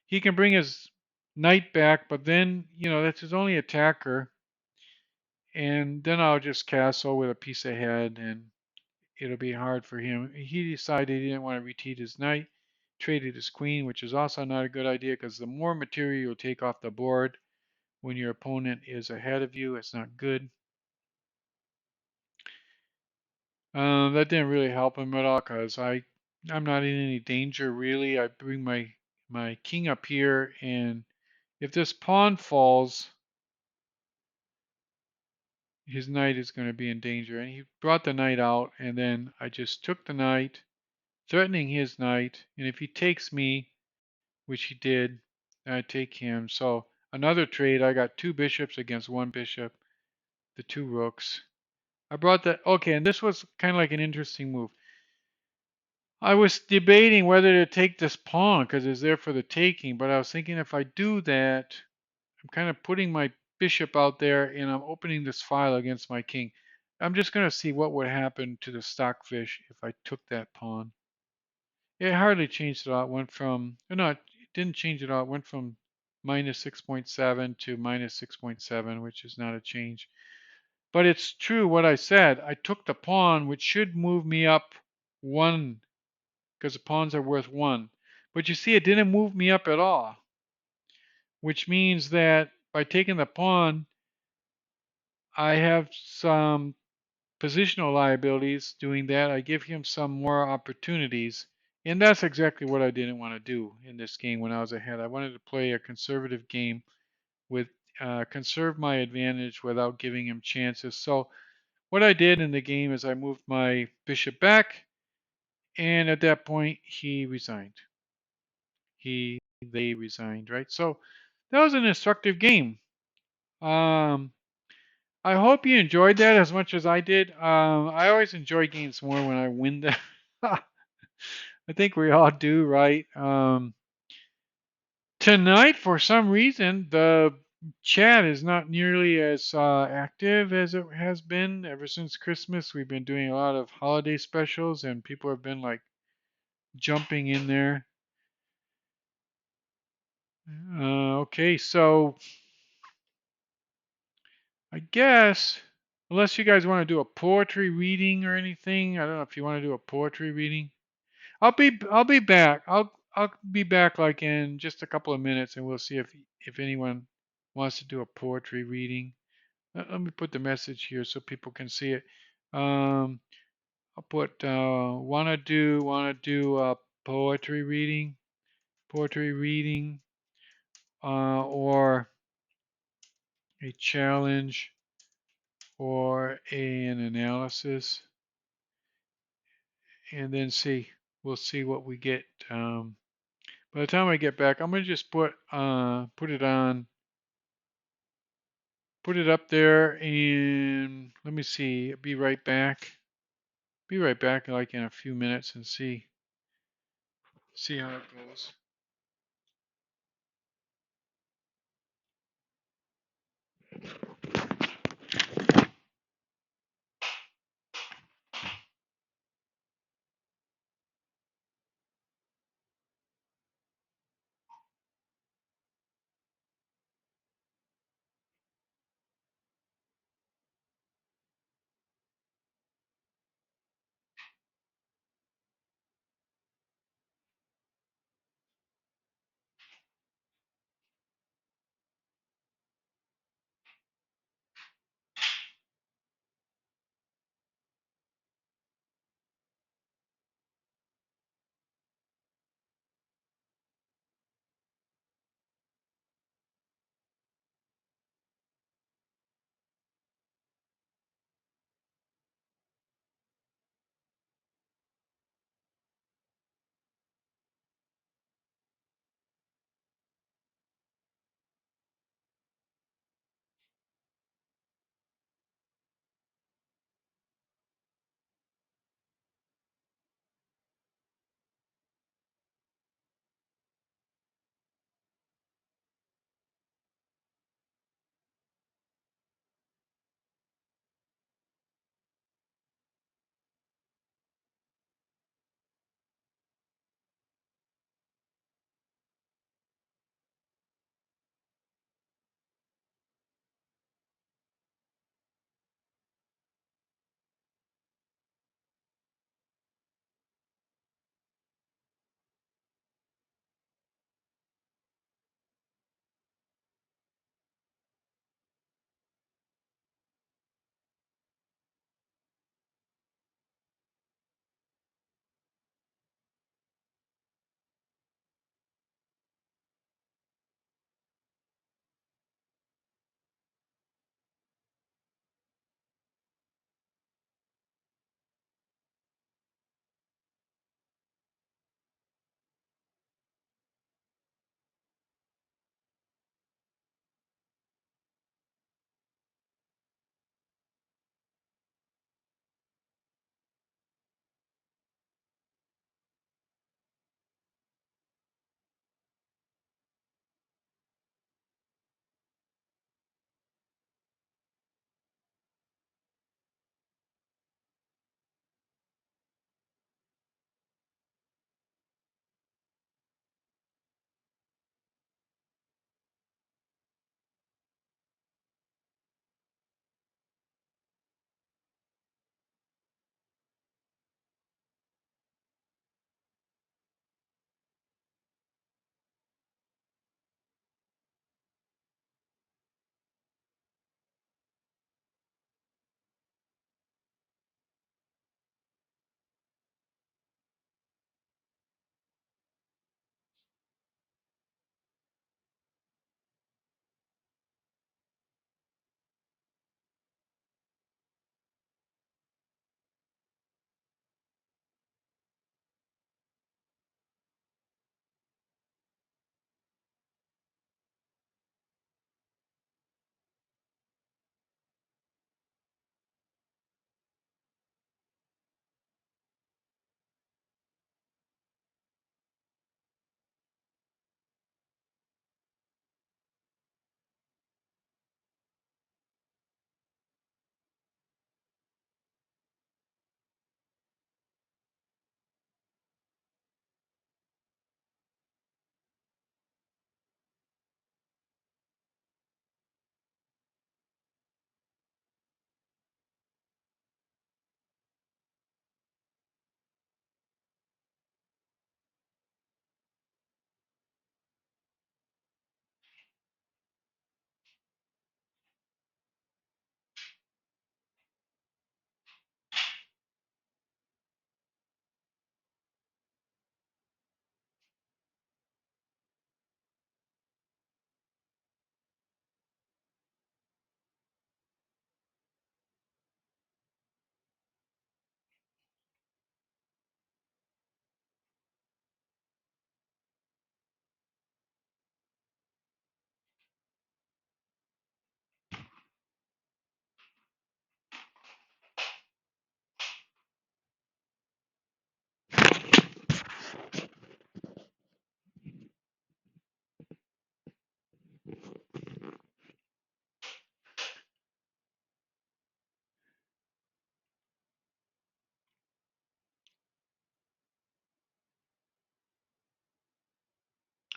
He can bring his knight back, but then, that's his only attacker. And then I'll just castle with a piece ahead, and it'll be hard for him. He decided he didn't want to retreat his knight, traded his queen, which is also not a good idea because the more material you'll take off the board when your opponent is ahead of you, it's not good. That didn't really help him at all because I'm not in any danger really. I bring my king up here, and if this pawn falls, his knight is going to be in danger. And he brought the knight out, and then I just took the knight, threatening his knight. And if he takes me, which he did, I take him. So another trade, I got two bishops against one bishop, the two rooks. I brought that. Okay, and this was kind of like an interesting move. I was debating whether to take this pawn because it's there for the taking, but I was thinking if I do that, I'm kind of putting my bishop out there and I'm opening this file against my king. I'm just going to see what would happen to the stockfish if I took that pawn. It hardly changed at all. It went from, no, it didn't change at all. It went from minus 6.7 to minus 6.7, which is not a change. But it's true what I said. I took the pawn, which should move me up one because the pawns are worth one. But you see, it didn't move me up at all, which means that by taking the pawn, I have some positional liabilities doing that. I give him some more opportunities. And that's exactly what I didn't want to do in this game when I was ahead. I wanted to play a conservative game with conserve my advantage without giving him chances. So what I did in the game is I moved my bishop back, and at that point he resigned. They resigned, right? So that was an instructive game. Um, I hope you enjoyed that as much as I did. I always enjoy games more when I win them. I think we all do, right? Tonight, for some reason, the chat is not nearly as active as it has been ever since Christmas. We've been doing a lot of holiday specials, and people have been like jumping in there. Okay, so I guess unless you guys want to do a poetry reading or anything, I don't know if you want to do a poetry reading. I'll be back. I'll be back like in just a couple of minutes, and we'll see if anyone wants to do a poetry reading. Let me put the message here so people can see it. Um, I'll put wanna do a poetry reading, or a challenge or an analysis, and then we'll see what we get. By the time I get back, I'm gonna just put it up there, and let me see. Be right back. Be right back, like in a few minutes, and see how it goes.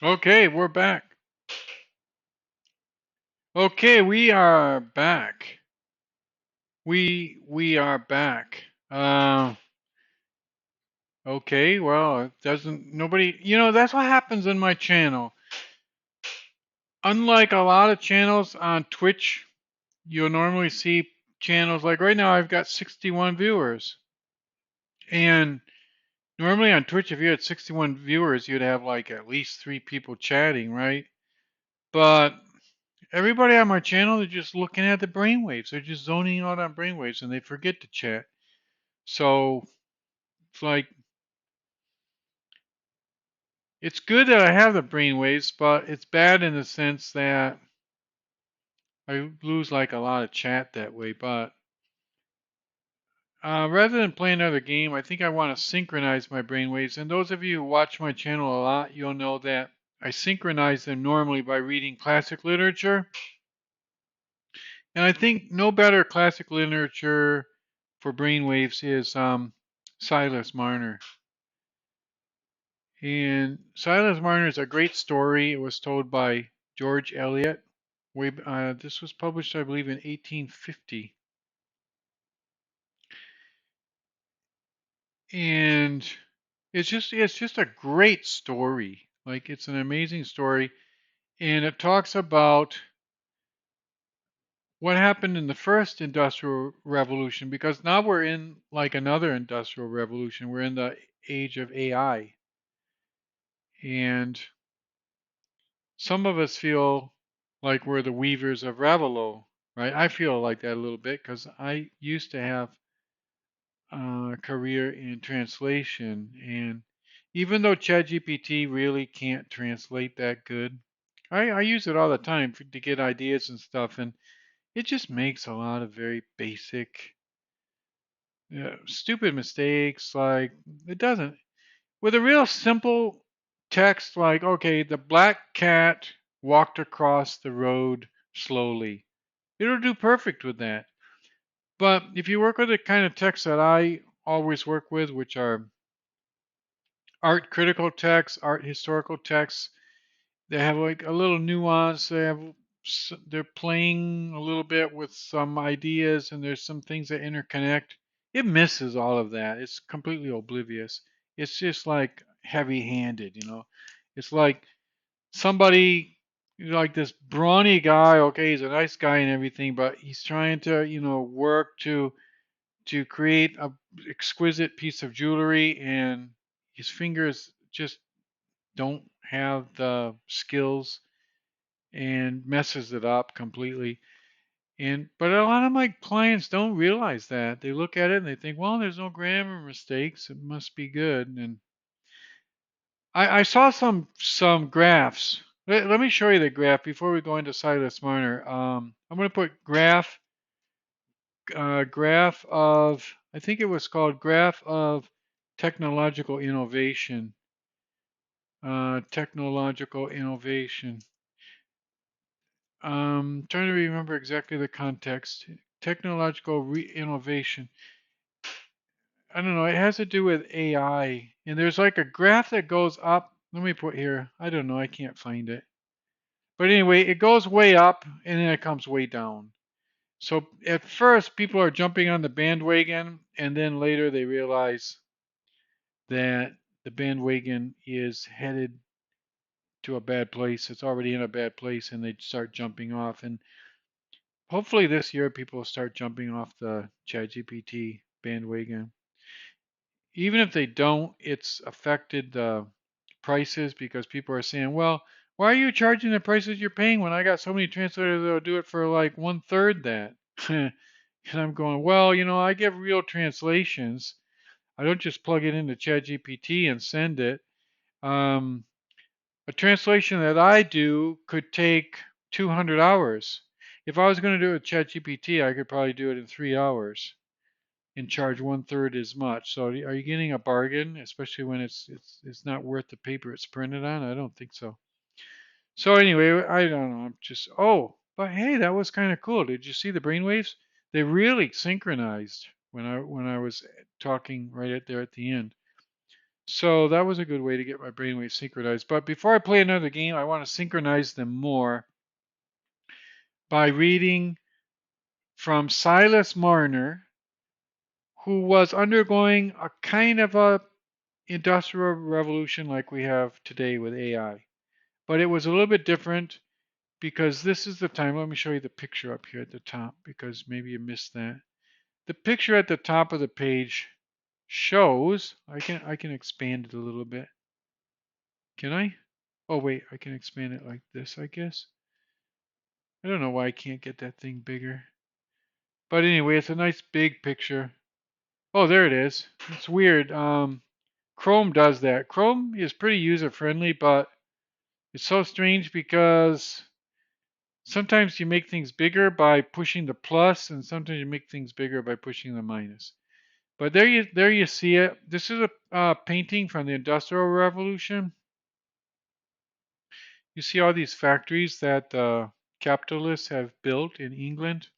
Okay, we're back. Okay, we are back. We are back. Okay, well, it doesn't nobody, that's what happens in my channel. Unlike a lot of channels on Twitch, you'll normally see channels like right now I've got 61 viewers. And normally on Twitch, if you had 61 viewers, you'd have like at least 3 people chatting, right? But everybody on my channel, they're just looking at the brainwaves. They're just zoning out on brainwaves and they forget to chat. So it's like, it's good that I have the brainwaves, but it's bad in the sense that I lose like a lot of chat that way. But rather than play another game, I think I want to synchronize my brainwaves. And those of you who watch my channel a lot, you'll know that I synchronize them normally by reading classic literature. And I think no better classic literature for brainwaves is Silas Marner. And Silas Marner is a great story. It was told by George Eliot. This was published, I believe, in 1850. And it's just a great story. Like it's an amazing story. And it talks about what happened in the first industrial revolution because now we're in like another industrial revolution. We're in the age of AI. And some of us feel like we're the weavers of Ravelo, right? I feel like that a little bit because I used to have a career in translation. And even though ChatGPT really can't translate that good, I use it all the time to get ideas and stuff. And it just makes a lot of very basic, stupid mistakes. Like it doesn't. With a real simple text like, okay, the black cat walked across the road slowly. It'll do perfect with that. But if you work with the kind of text that I always work with, which are art critical texts, art historical texts, they have like a little nuance. They're playing a little bit with some ideas, and there's some things that interconnect. It misses all of that. It's completely oblivious. It's just like heavy-handed. It's like somebody like this brawny guy. Okay, he's a nice guy and everything, but he's trying to work to create a exquisite piece of jewelry, and his fingers just don't have the skills and messes it up completely. And but a lot of my clients don't realize that. They look at it and they think, well, there's no grammar mistakes. It must be good. And I saw some graphs. Let me show you the graph before we go into Silas Marner. I'm going to put graph of, I think it was called graph of technological innovation. Technological innovation. Trying to remember exactly the context. Technological innovation. I don't know. It has to do with AI, and there's like a graph that goes up. Let me put here. I don't know. I can't find it. But anyway, it goes way up and then it comes way down. So at first, people are jumping on the bandwagon, and then later they realize that the bandwagon is headed to a bad place. It's already in a bad place, and they start jumping off. And hopefully this year, people will start jumping off the ChatGPT bandwagon. Even if they don't, it's affected the prices because people are saying, well, why are you charging the prices you're paying when I got so many translators that'll do it for like 1/3 that? And I'm going, well, I give real translations. I don't just plug it into ChatGPT and send it. Um, a translation that I do could take 200 hours. If I was going to do it with ChatGPT, I could probably do it in 3 hours and charge 1/3 as much. So are you getting a bargain, especially when it's not worth the paper it's printed on? I don't think so. So anyway, I don't know. I'm just but hey, that was kind of cool. Did you see the brainwaves? They really synchronized when I was talking right at there at the end. So that was a good way to get my brainwaves synchronized. But before I play another game, I want to synchronize them more by reading from Silas Marner, who was undergoing a kind of a industrial revolution like we have today with AI. But it was a little bit different because this is the time. Let me show you the picture up here at the top because maybe you missed that. The picture at the top of the page shows, I can expand it a little bit. Can I? Oh wait, I can expand it like this, I guess. I don't know why I can't get that thing bigger. But anyway, it's a nice big picture. Oh, there it is. It's weird. Chrome does that. Chrome is pretty user friendly, but it's so strange because sometimes you make things bigger by pushing the plus, and sometimes you make things bigger by pushing the minus. But there you see it. This is a painting from the Industrial Revolution. You see all these factories that capitalists have built in England.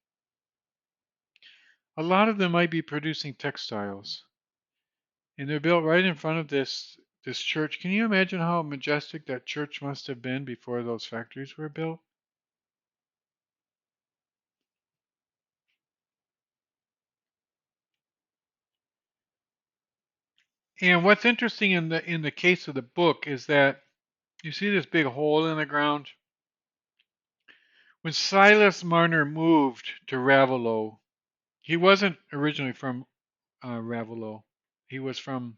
A lot of them might be producing textiles, and they're built right in front of this church. Can you imagine how majestic that church must have been before those factories were built? And what's interesting in the case of the book is that you see this big hole in the ground. When Silas Marner moved to Ravelot, he wasn't originally from Ravelot. He was from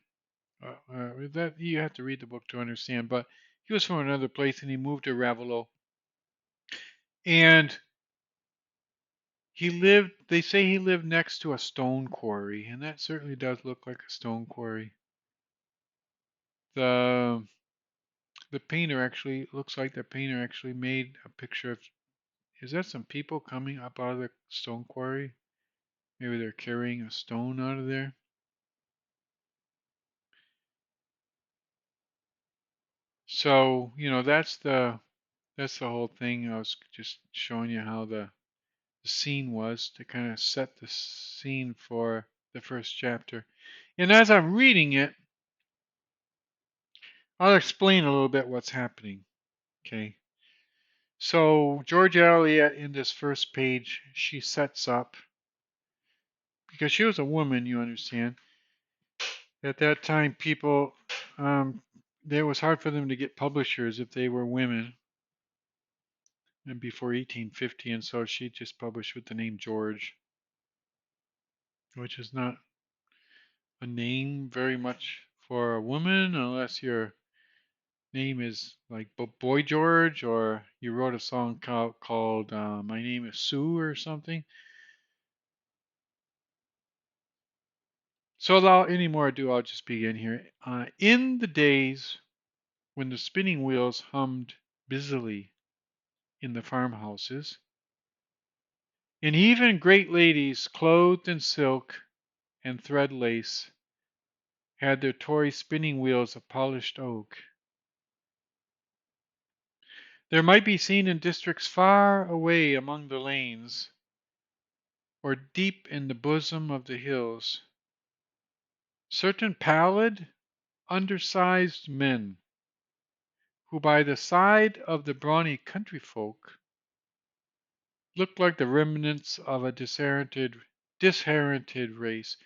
that you have to read the book to understand, but he was from another place and he moved to Ravelot. And he lived, they say he lived next to a stone quarry, and that certainly does look like a stone quarry. The the painter actually looks like the painter actually made a picture of, is that some people coming up out of the stone quarry? Maybe they're carrying a stone out of there. So, that's the whole thing. I was just showing you how the scene was to kind of set the scene for the first chapter. And as I'm reading it, I'll explain a little bit what's happening. Okay. So George Eliot in this first page, she sets up, because she was a woman, you understand. At that time, people, um, it was hard for them to get publishers if they were women, and before 1850, and so she just published with the name George, which is not a name very much for a woman unless your name is like Boy George, or you wrote a song called My Name is Sue or something. So without any more ado, I'll just begin here. In the days when the spinning wheels hummed busily in the farmhouses, and even great ladies clothed in silk and thread lace had their toy spinning wheels of polished oak, there might be seen in districts far away among the lanes, or deep in the bosom of the hills, certain pallid, undersized men, who by the side of the brawny country folk looked like the remnants of a disherited race.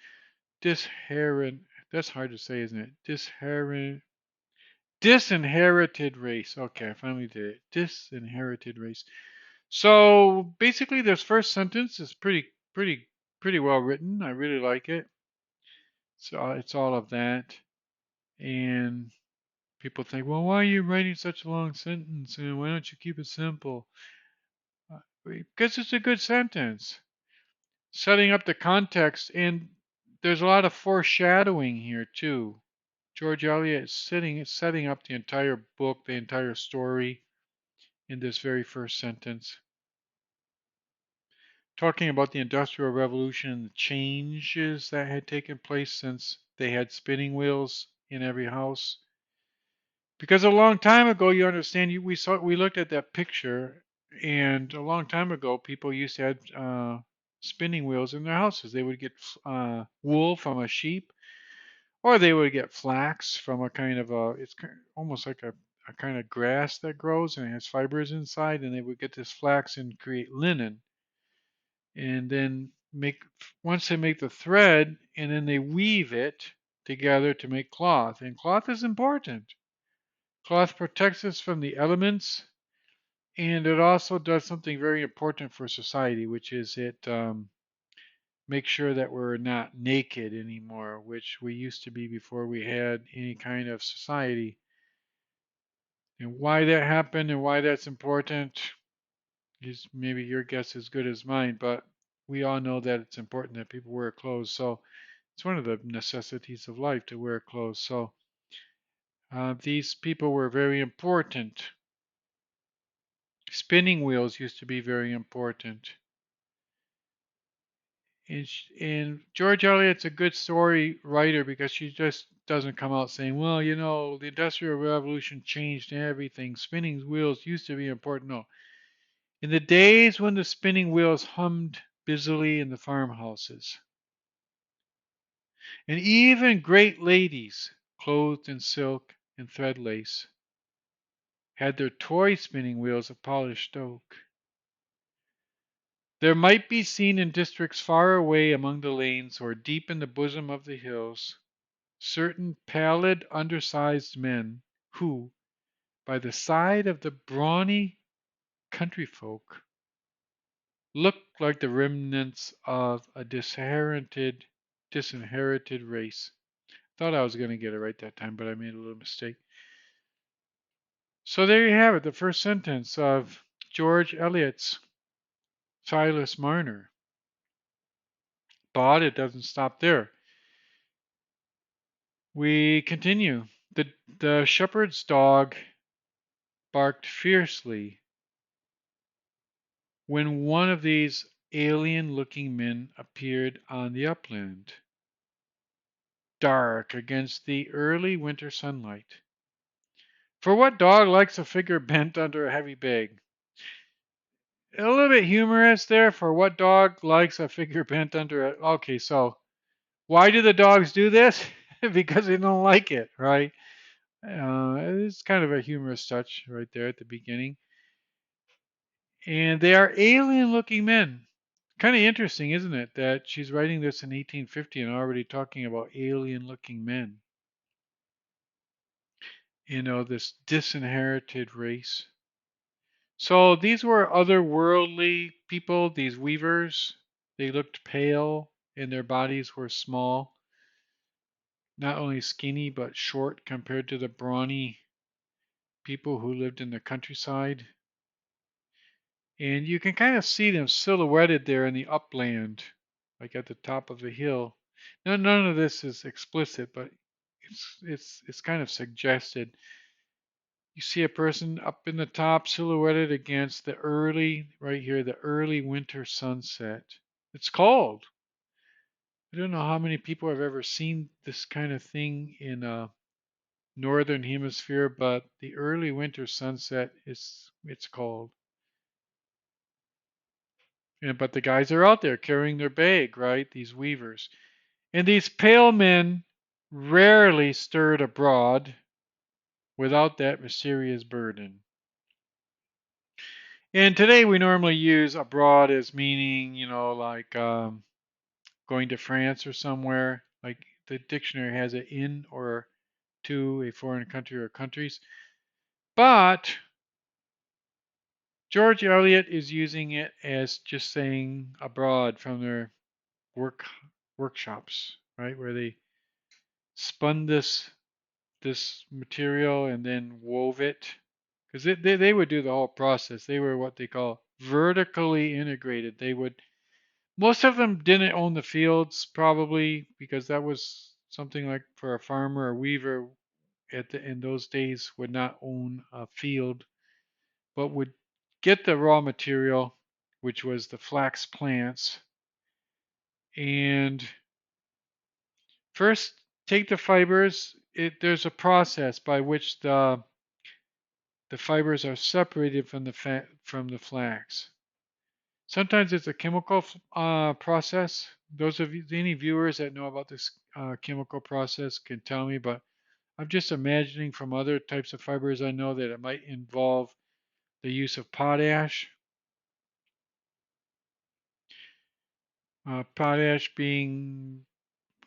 Disherit, that's hard to say, isn't it? Disinherited race. Okay, I finally did it. Disinherited race. So basically, this first sentence is pretty well written. I really like it. So it's all of that, and people think, well, why are you writing such a long sentence? And why don't you keep it simple? Because it's a good sentence, setting up the context, and there's a lot of foreshadowing here too. George Eliot is setting up the entire book, the entire story in this very first sentence, talking about the Industrial Revolution and the changes that had taken place since they had spinning wheels in every house. Because a long time ago, you understand, we looked at that picture, and a long time ago, people used to have spinning wheels in their houses. They would get wool from a sheep, Or they would get flax from a kind of a, it's almost like a kind of grass that grows and it has fibers inside, and they would get this flax and create linen. And then once they make the thread, and then they weave it together to make cloth. And cloth is important. Cloth protects us from the elements, and it also does something very important for society, which is it makes sure that we're not naked anymore, which we used to be before we had any kind of society. And why that happened and why that's important is maybe your guess as good as mine, but we all know that it's important that people wear clothes. So it's one of the necessities of life to wear clothes. So these people were very important. Spinning wheels used to be very important. And George Eliot's a good story writer because she just doesn't come out saying, well, you know, the Industrial Revolution changed everything. Spinning wheels used to be important. No. In the days when the spinning wheels hummed busily in the farmhouses, and even great ladies, clothed in silk and thread lace, had their toy spinning wheels of polished oak, there might be seen in districts far away among the lanes or deep in the bosom of the hills certain pallid, undersized men who, by the side of the brawny country folk, looked like the remnants of a disinherited race. Thought I was going to get it right that time, but I made a little mistake. So there you have it, the first sentence of George Eliot's Silas Marner. But it doesn't stop there. We continue. The shepherd's dog barked fiercely when one of these alien looking men appeared on the upland, dark against the early winter sunlight. For what dog likes a figure bent under a heavy bag? A little bit humorous there. For what dog likes a figure bent under a. Okay, so why do the dogs do this? Because they don't like it, right? It's kind of a humorous touch right there at the beginning. And they are alien looking men. Kind of interesting, isn't it, that she's writing this in 1850 and already talking about alien looking men. You know, this disinherited race. So these were otherworldly people, these weavers. They looked pale and their bodies were small, not only skinny but short compared to the brawny people who lived in the countryside. And you can kind of see them silhouetted there in the upland, like at the top of the hill. Now, none of this is explicit, but it's kind of suggested. You see a person up in the top silhouetted against the early, right here, the early winter sunset. It's cold. I don't know how many people have ever seen this kind of thing in a northern hemisphere, but the early winter sunset is it's cold. But the guys are out there carrying their bag, right? These weavers. And these pale men rarely stirred abroad without that mysterious burden. And today we normally use abroad as meaning, you know, like going to France or somewhere. Like the dictionary has it in or to a foreign country or countries. But George Eliot is using it as just saying abroad from their work workshops, right, where they spun this material and then wove it because they would do the whole process. They were what they call vertically integrated. They would most of them didn't own the fields probably because that was something like for a farmer, a weaver in those days would not own a field, but would get the raw material, which was the flax plants, and first take the fibers. There's a process by which the fibers are separated from the flax. Sometimes it's a chemical process, Those of you, any viewers that know about this chemical process can tell me, but I'm just imagining from other types of fibers I know that it might involve the use of potash. Potash being,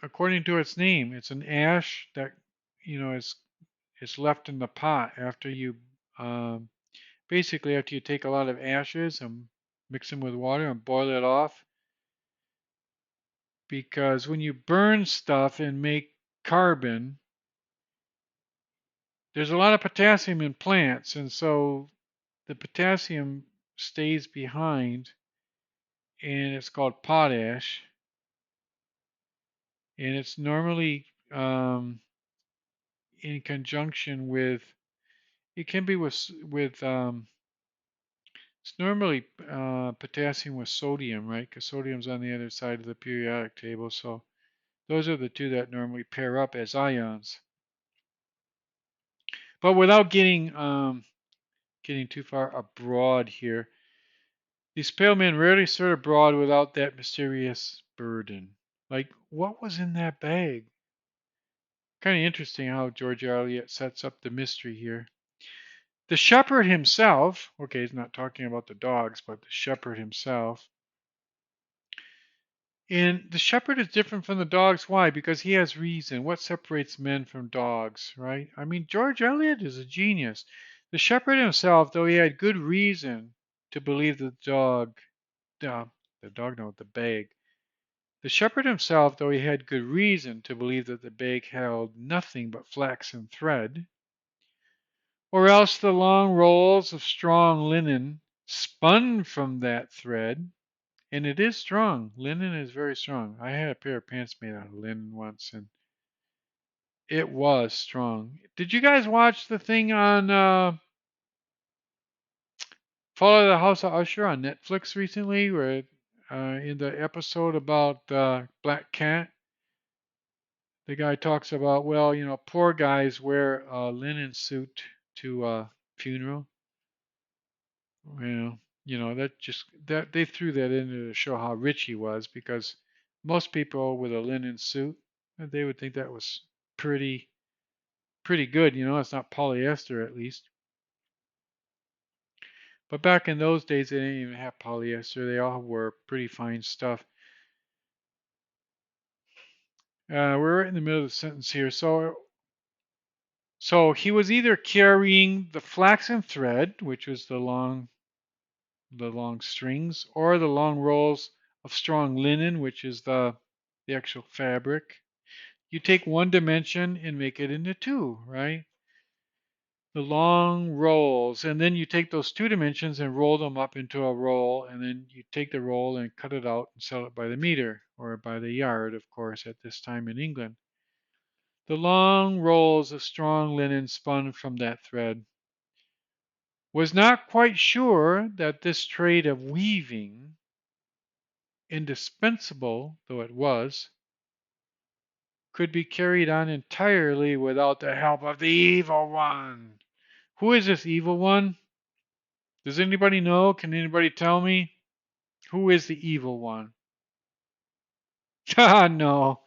according to its name, it's an ash that is left in the pot after you um, basically after you take a lot of ashes and mix them with water and boil it off. Because when you burn stuff and make carbon, there's a lot of potassium in plants, and so the potassium stays behind, and it's called potash, and it's normally in conjunction with. It can be with. It's normally potassium with sodium, right? Because sodium's on the other side of the periodic table, so those are the two that normally pair up as ions. But without getting too far abroad here, these pale men rarely sort abroad without that mysterious burden. Like, what was in that bag? Kind of interesting how George Eliot sets up the mystery here. The shepherd himself, okay, he's not talking about the dogs, but the shepherd himself. And the shepherd is different from the dogs. Why? Because he has reason. What separates men from dogs, right? I mean, George Eliot is a genius. The shepherd himself, though he had good reason to believe uh, the dog, no, the bag. The shepherd himself, though he had good reason to believe that the bag held nothing but flaxen thread, or else the long rolls of strong linen spun from that thread, and it is strong. Linen is very strong. I had a pair of pants made out of linen once, and it was strong. Did you guys watch the thing on Follow the House of Usher on Netflix recently, where in the episode about Black Cat, the guy talks about, well, poor guys wear a linen suit to a funeral. Well, that just that they threw that in to show how rich he was, because most people with a linen suit, they would think that was pretty pretty good. It's not polyester at least. But back in those days, they didn't even have polyester. They all were pretty fine stuff. We're right in the middle of the sentence here. So he was either carrying the flaxen thread, which was the long strings, or the long rolls of strong linen, which is the actual fabric. You take one dimension and make it into two, right? The long rolls, and then you take those two dimensions and roll them up into a roll, and then you take the roll and cut it out and sell it by the meter, or by the yard, of course, at this time in England. The long rolls of strong linen spun from that thread. Was not quite sure that this trade of weaving, indispensable though it was, could be carried on entirely without the help of the evil one. Who is this evil one? Does anybody know? Can anybody tell me? Who is the evil one? Ah, no.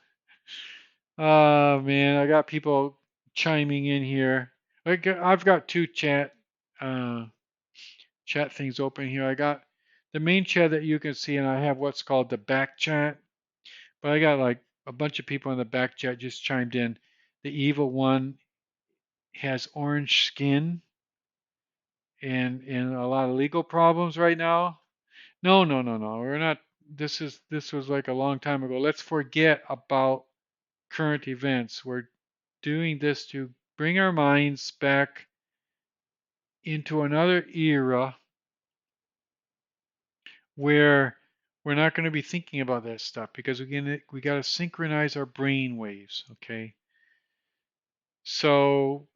Oh, man, I got people chiming in here. I've got two uh, chat things open here. I got the main chat that you can see, and I have what's called the back chat. But I got like a bunch of people in the back chat just chimed in. The evil one has orange skin and a lot of legal problems right now. No, no, no, no. We're not. This was like a long time ago. Let's forget about current events. We're doing this to bring our minds back into another era where we're not going to be thinking about that stuff, because again, we got to synchronize our brain waves. Okay. So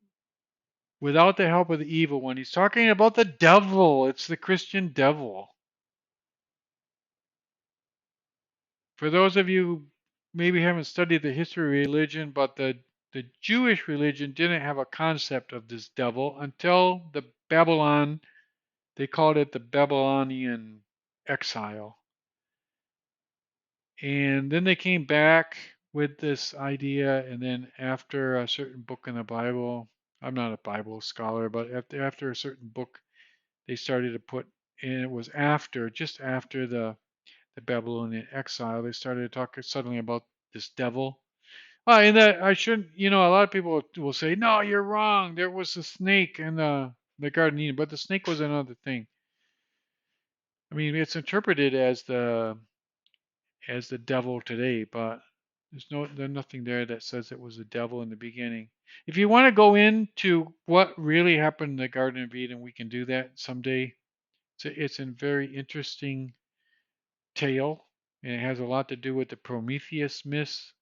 without the help of the evil one, he's talking about the devil. It's the Christian devil. For those of you who maybe haven't studied the history of religion, but the Jewish religion didn't have a concept of this devil until they called it the Babylonian exile. And then they came back with this idea, and then after a certain book in the Bible, I'm not a Bible scholar, but after a certain book, they started to put, and it was after, just after the Babylonian exile, they started to talk suddenly about this devil. And that I shouldn't, a lot of people will say, no, you're wrong. There was a snake in the Garden of Eden, but the snake was another thing. I mean, it's interpreted as the devil today, but there's nothing there that says it was the devil in the beginning. If you want to go into what really happened in the Garden of Eden, we can do that someday. It's a very interesting tale, and it has a lot to do with the Prometheus myth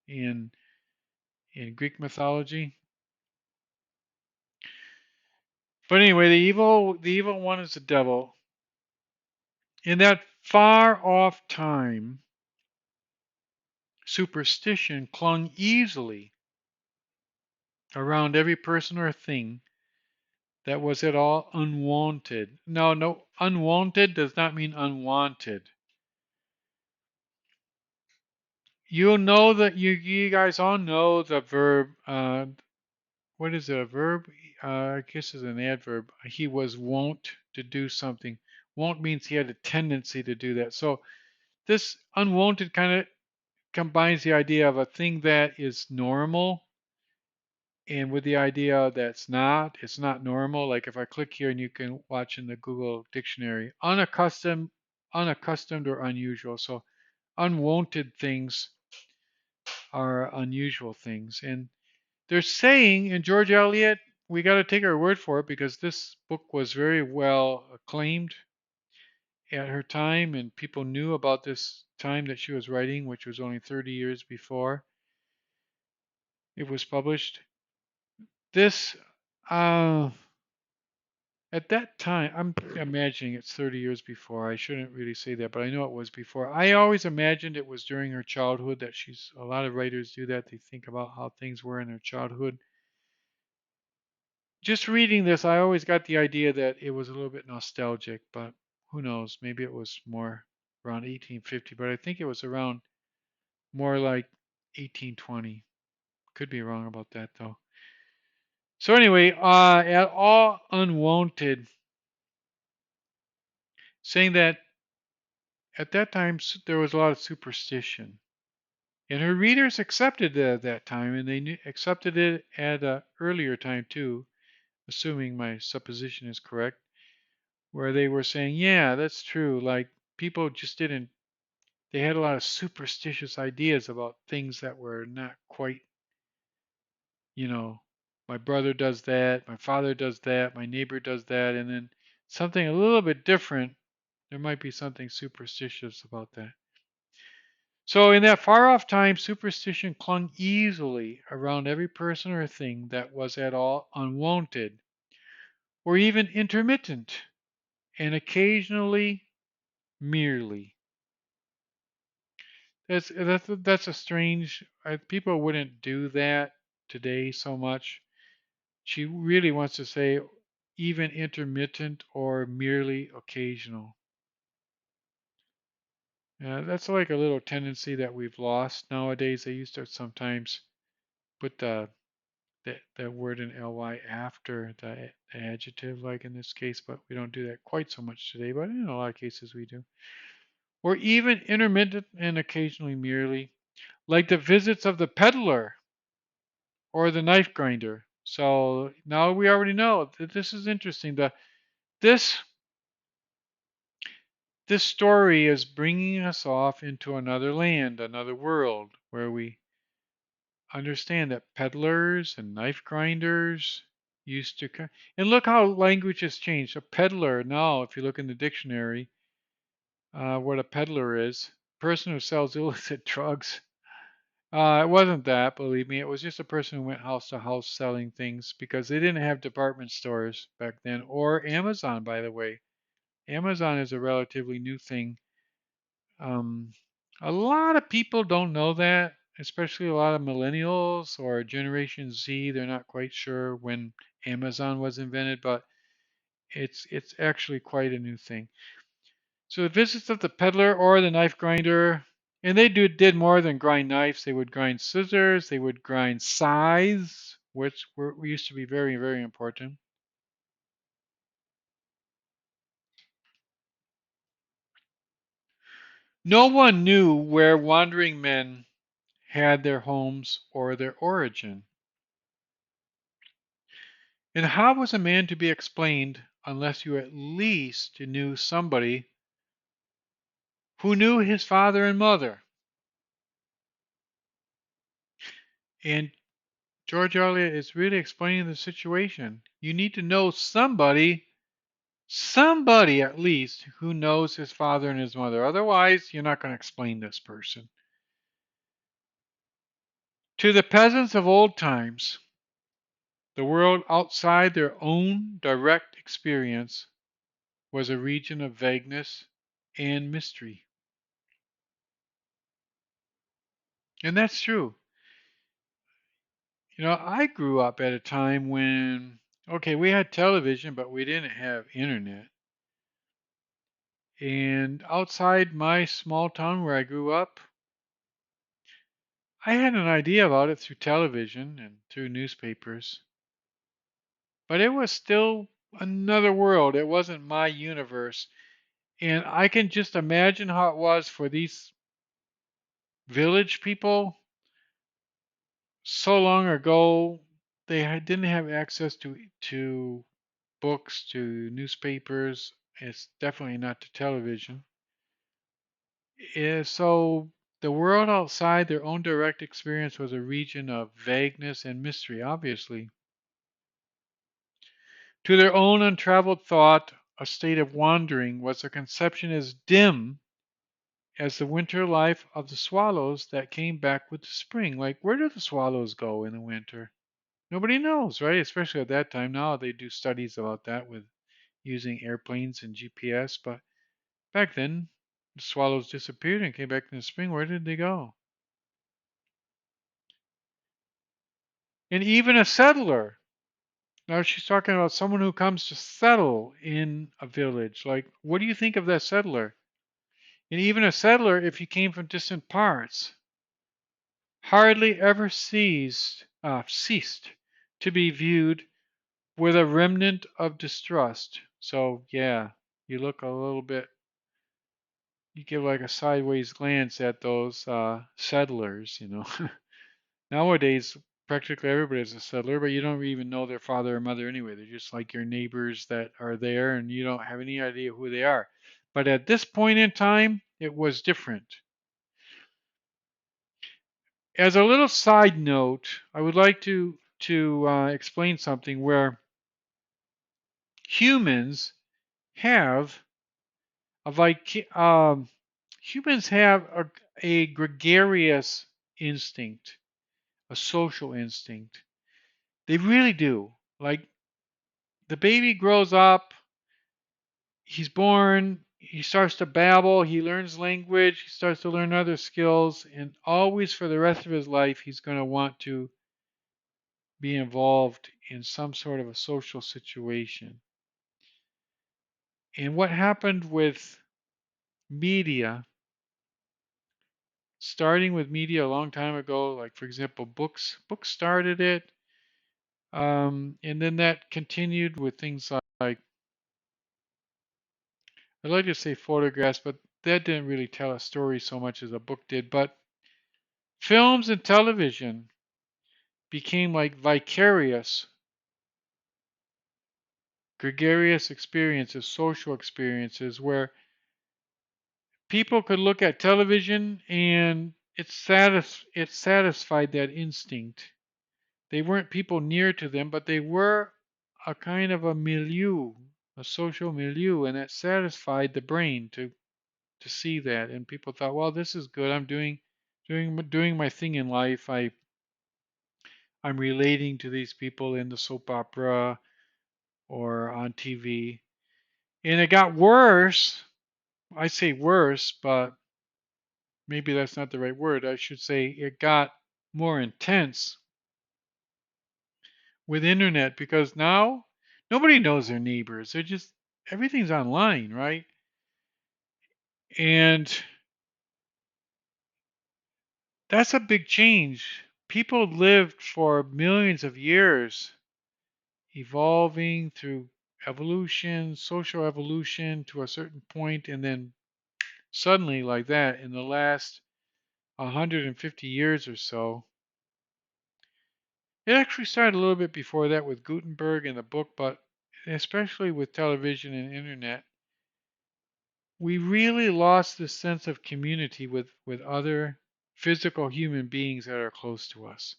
in Greek mythology. But anyway, the evil one is the devil. In that far off time, superstition clung easily around every person or thing that was at all unwanted. No, no, unwanted does not mean unwanted. You know that you guys all know the verb. What is it? A verb? I guess it's an adverb. He was wont to do something. Wont means he had a tendency to do that. So this unwanted kind of combines the idea of a thing that is normal and with the idea that's not, it's not normal. Like if I click here and you can watch in the Google dictionary, unaccustomed or unusual. So unwanted things are unusual things. And they're saying, and George Eliot, we got to take our word for it because this book was very well acclaimed at her time, and people knew about this time that she was writing, which was only 30 years before it was published. This, uh, at that time, I'm imagining it's 30 years before. I shouldn't really say that, but I know it was before. I always imagined it was during her childhood that a lot of writers do that. They think about how things were in her childhood. Just reading this, I always got the idea that it was a little bit nostalgic, but who knows? Maybe it was more around 1850, but I think it was around more like 1820. Could be wrong about that though. So anyway, at all unwanted, saying that at that time there was a lot of superstition, and her readers accepted it at that time, and they accepted it at an earlier time too, assuming my supposition is correct, where they were saying, yeah, that's true. Like people just didn't, they had a lot of superstitious ideas about things that were not quite, you know, my brother does that, my father does that, my neighbor does that, and then something a little bit different, there might be something superstitious about that. So, in that far off time, superstition clung easily around every person or thing that was at all unwanted or even intermittent, and occasionally merely. That's a strange. People wouldn't do that today so much. She really wants to say even intermittent or merely occasional. That's like a little tendency that we've lost nowadays. They used to sometimes put the word in ly after the adjective, like in this case, but we don't do that quite so much today. But in a lot of cases, we do. Or even intermittent and occasionally merely, like the visits of the peddler or the knife grinder. So now we already know that this is interesting. This this story is bringing us off into another land, another world, where we understand that peddlers and knife grinders used to come. And look how language has changed. A peddler now, if you look in the dictionary, what a peddler is, person who sells illicit drugs. It wasn't that, believe me. It was just a person who went house to house selling things because they didn't have department stores back then, or Amazon, by the way. Amazon is a relatively new thing. Um, a lot of people don't know that, especially a lot of millennials or Generation Z. They're not quite sure when Amazon was invented, but it's actually quite a new thing. So the visits of the peddler or the knife grinder, and they did more than grind knives. They would grind scissors. They would grind scythes, which used to be very, very important. No one knew where wandering men had their homes or their origin. And how was a man to be explained unless you at least knew somebody who knew his father and mother? And George Eliot is really explaining the situation. You need to know somebody at least, who knows his father and his mother. Otherwise, you're not going to explain this person. To the peasants of old times, the world outside their own direct experience was a region of vagueness and mystery. And that's true. I grew up at a time when, okay, we had television, but we didn't have internet. And outside my small town where I grew up, I had an idea about it through television and through newspapers. But it was still another world. It wasn't my universe. And I can just imagine how it was for these village people so long ago. They didn't have access to books, to newspapers. It's definitely not to television. So the world outside their own direct experience was a region of vagueness and mystery, obviously. To their own untraveled thought, a state of wandering was a conception as dim as the winter life of the swallows that came back with the spring. Like, where do the swallows go in the winter? Nobody knows, right? Especially at that time. Now they do studies about that with using airplanes and GPS, but back then the swallows disappeared and came back in the spring. Where did they go? And even a settler. Now she's talking about someone who comes to settle in a village. Like, what do you think of that settler? And even a settler, if he came from distant parts, hardly ever ceased to be viewed with a remnant of distrust. So yeah, you look a little bit, you give like a sideways glance at those settlers. Nowadays, practically everybody's a settler, but you don't even know their father or mother anyway. They're just like your neighbors that are there, and you don't have any idea who they are. But at this point in time, it was different. As a little side note, I would like to explain something where humans have a humans have a gregarious instinct, a social instinct. They really do. Like, the baby grows up, he's born, he starts to babble, he learns language, he starts to learn other skills, and always for the rest of his life, he's going to want to be involved in some sort of a social situation. And what happened with media, starting with media a long time ago, like for example, books started it, and then that continued with things like, I'd like to say photographs, but that didn't really tell a story so much as a book did. But films and television became like gregarious experiences, social experiences, where people could look at television and it satisfied that instinct. They weren't people near to them, but they were a kind of a milieu, a social milieu, and it satisfied the brain to see that. And people thought, well, this is good. I'm doing my thing in life. I'm relating to these people in the soap opera or on TV. And it got worse. I say worse, but maybe that's not the right word. I should say it got more intense with internet, because now nobody knows their neighbors. They're just, everything's online, right? And that's a big change. People lived for millions of years evolving through evolution, social evolution to a certain point, and then suddenly, like that, in the last 150 years or so, it actually started a little bit before that with Gutenberg and the book, but especially with television and internet, we really lost the sense of community with other physical human beings that are close to us.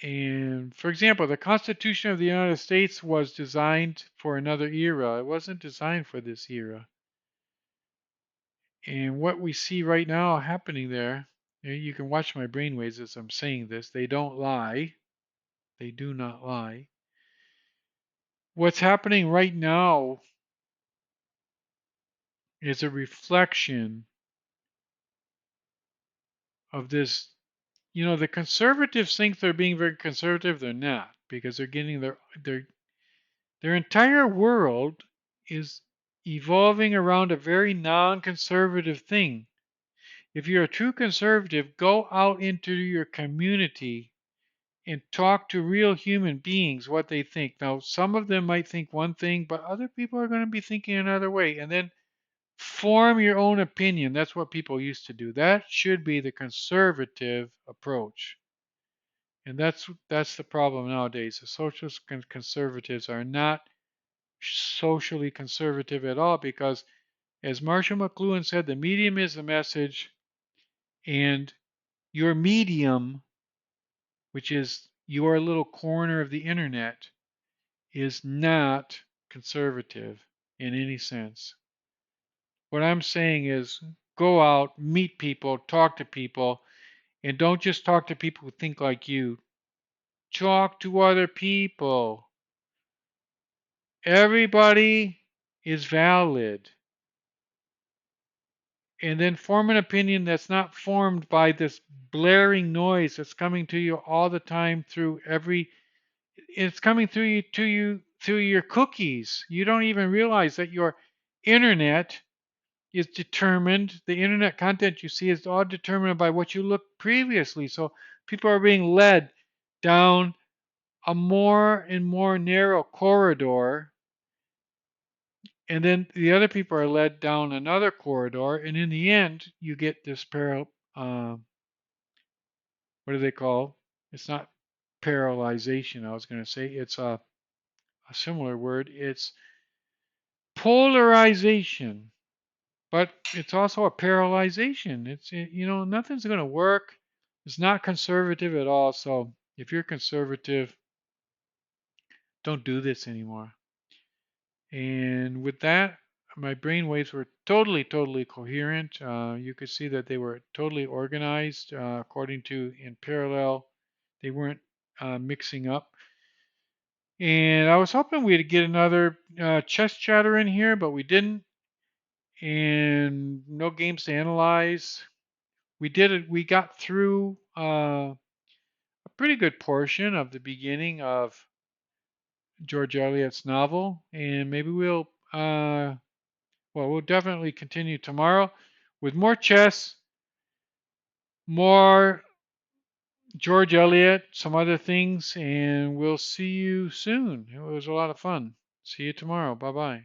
And for example, the Constitution of the United States was designed for another era. It wasn't designed for this era. And what we see right now happening there, you can watch my brainwaves as I'm saying this. They don't lie. They do not lie. What's happening right now is a reflection of this. The conservatives think they're being very conservative. They're not, because they're getting their entire world is evolving around a very non-conservative thing. If you're a true conservative, go out into your community and talk to real human beings what they think. Now, some of them might think one thing, but other people are going to be thinking another way. And then form your own opinion. That's what people used to do. That should be the conservative approach. And that's the problem nowadays. The socialist conservatives are not socially conservative at all because, as Marshall McLuhan said, the medium is the message, and your medium, which is your little corner of the internet, is not conservative in any sense. What I'm saying is go out, meet people, talk to people, and don't just talk to people who think like you. Talk to other people. Everybody is valid. And then form an opinion that's not formed by this blaring noise that's coming to you all the time through every it's coming through your cookies. You don't even realize that your internet is determined, the internet content you see is all determined by what you looked previously. So people are being led down a more and more narrow corridor, and then the other people are led down another corridor, and in the end, you get this what do they call? It's not paralyzation. I was going to say it's a similar word. It's polarization, but it's also a paralyzation. Nothing's going to work. It's not conservative at all. So if you're conservative, don't do this anymore. And with that, my brain waves were totally, totally coherent. You could see that they were totally organized according to in parallel. They weren't mixing up. And I was hoping we'd get another chess chatter in here, but we didn't. And no games to analyze. We did it. We got through a pretty good portion of the beginning of George Eliot's novel, and maybe we'll definitely continue tomorrow with more chess, more George Eliot, some other things, and we'll see you soon. It was a lot of fun. See you tomorrow. Bye bye.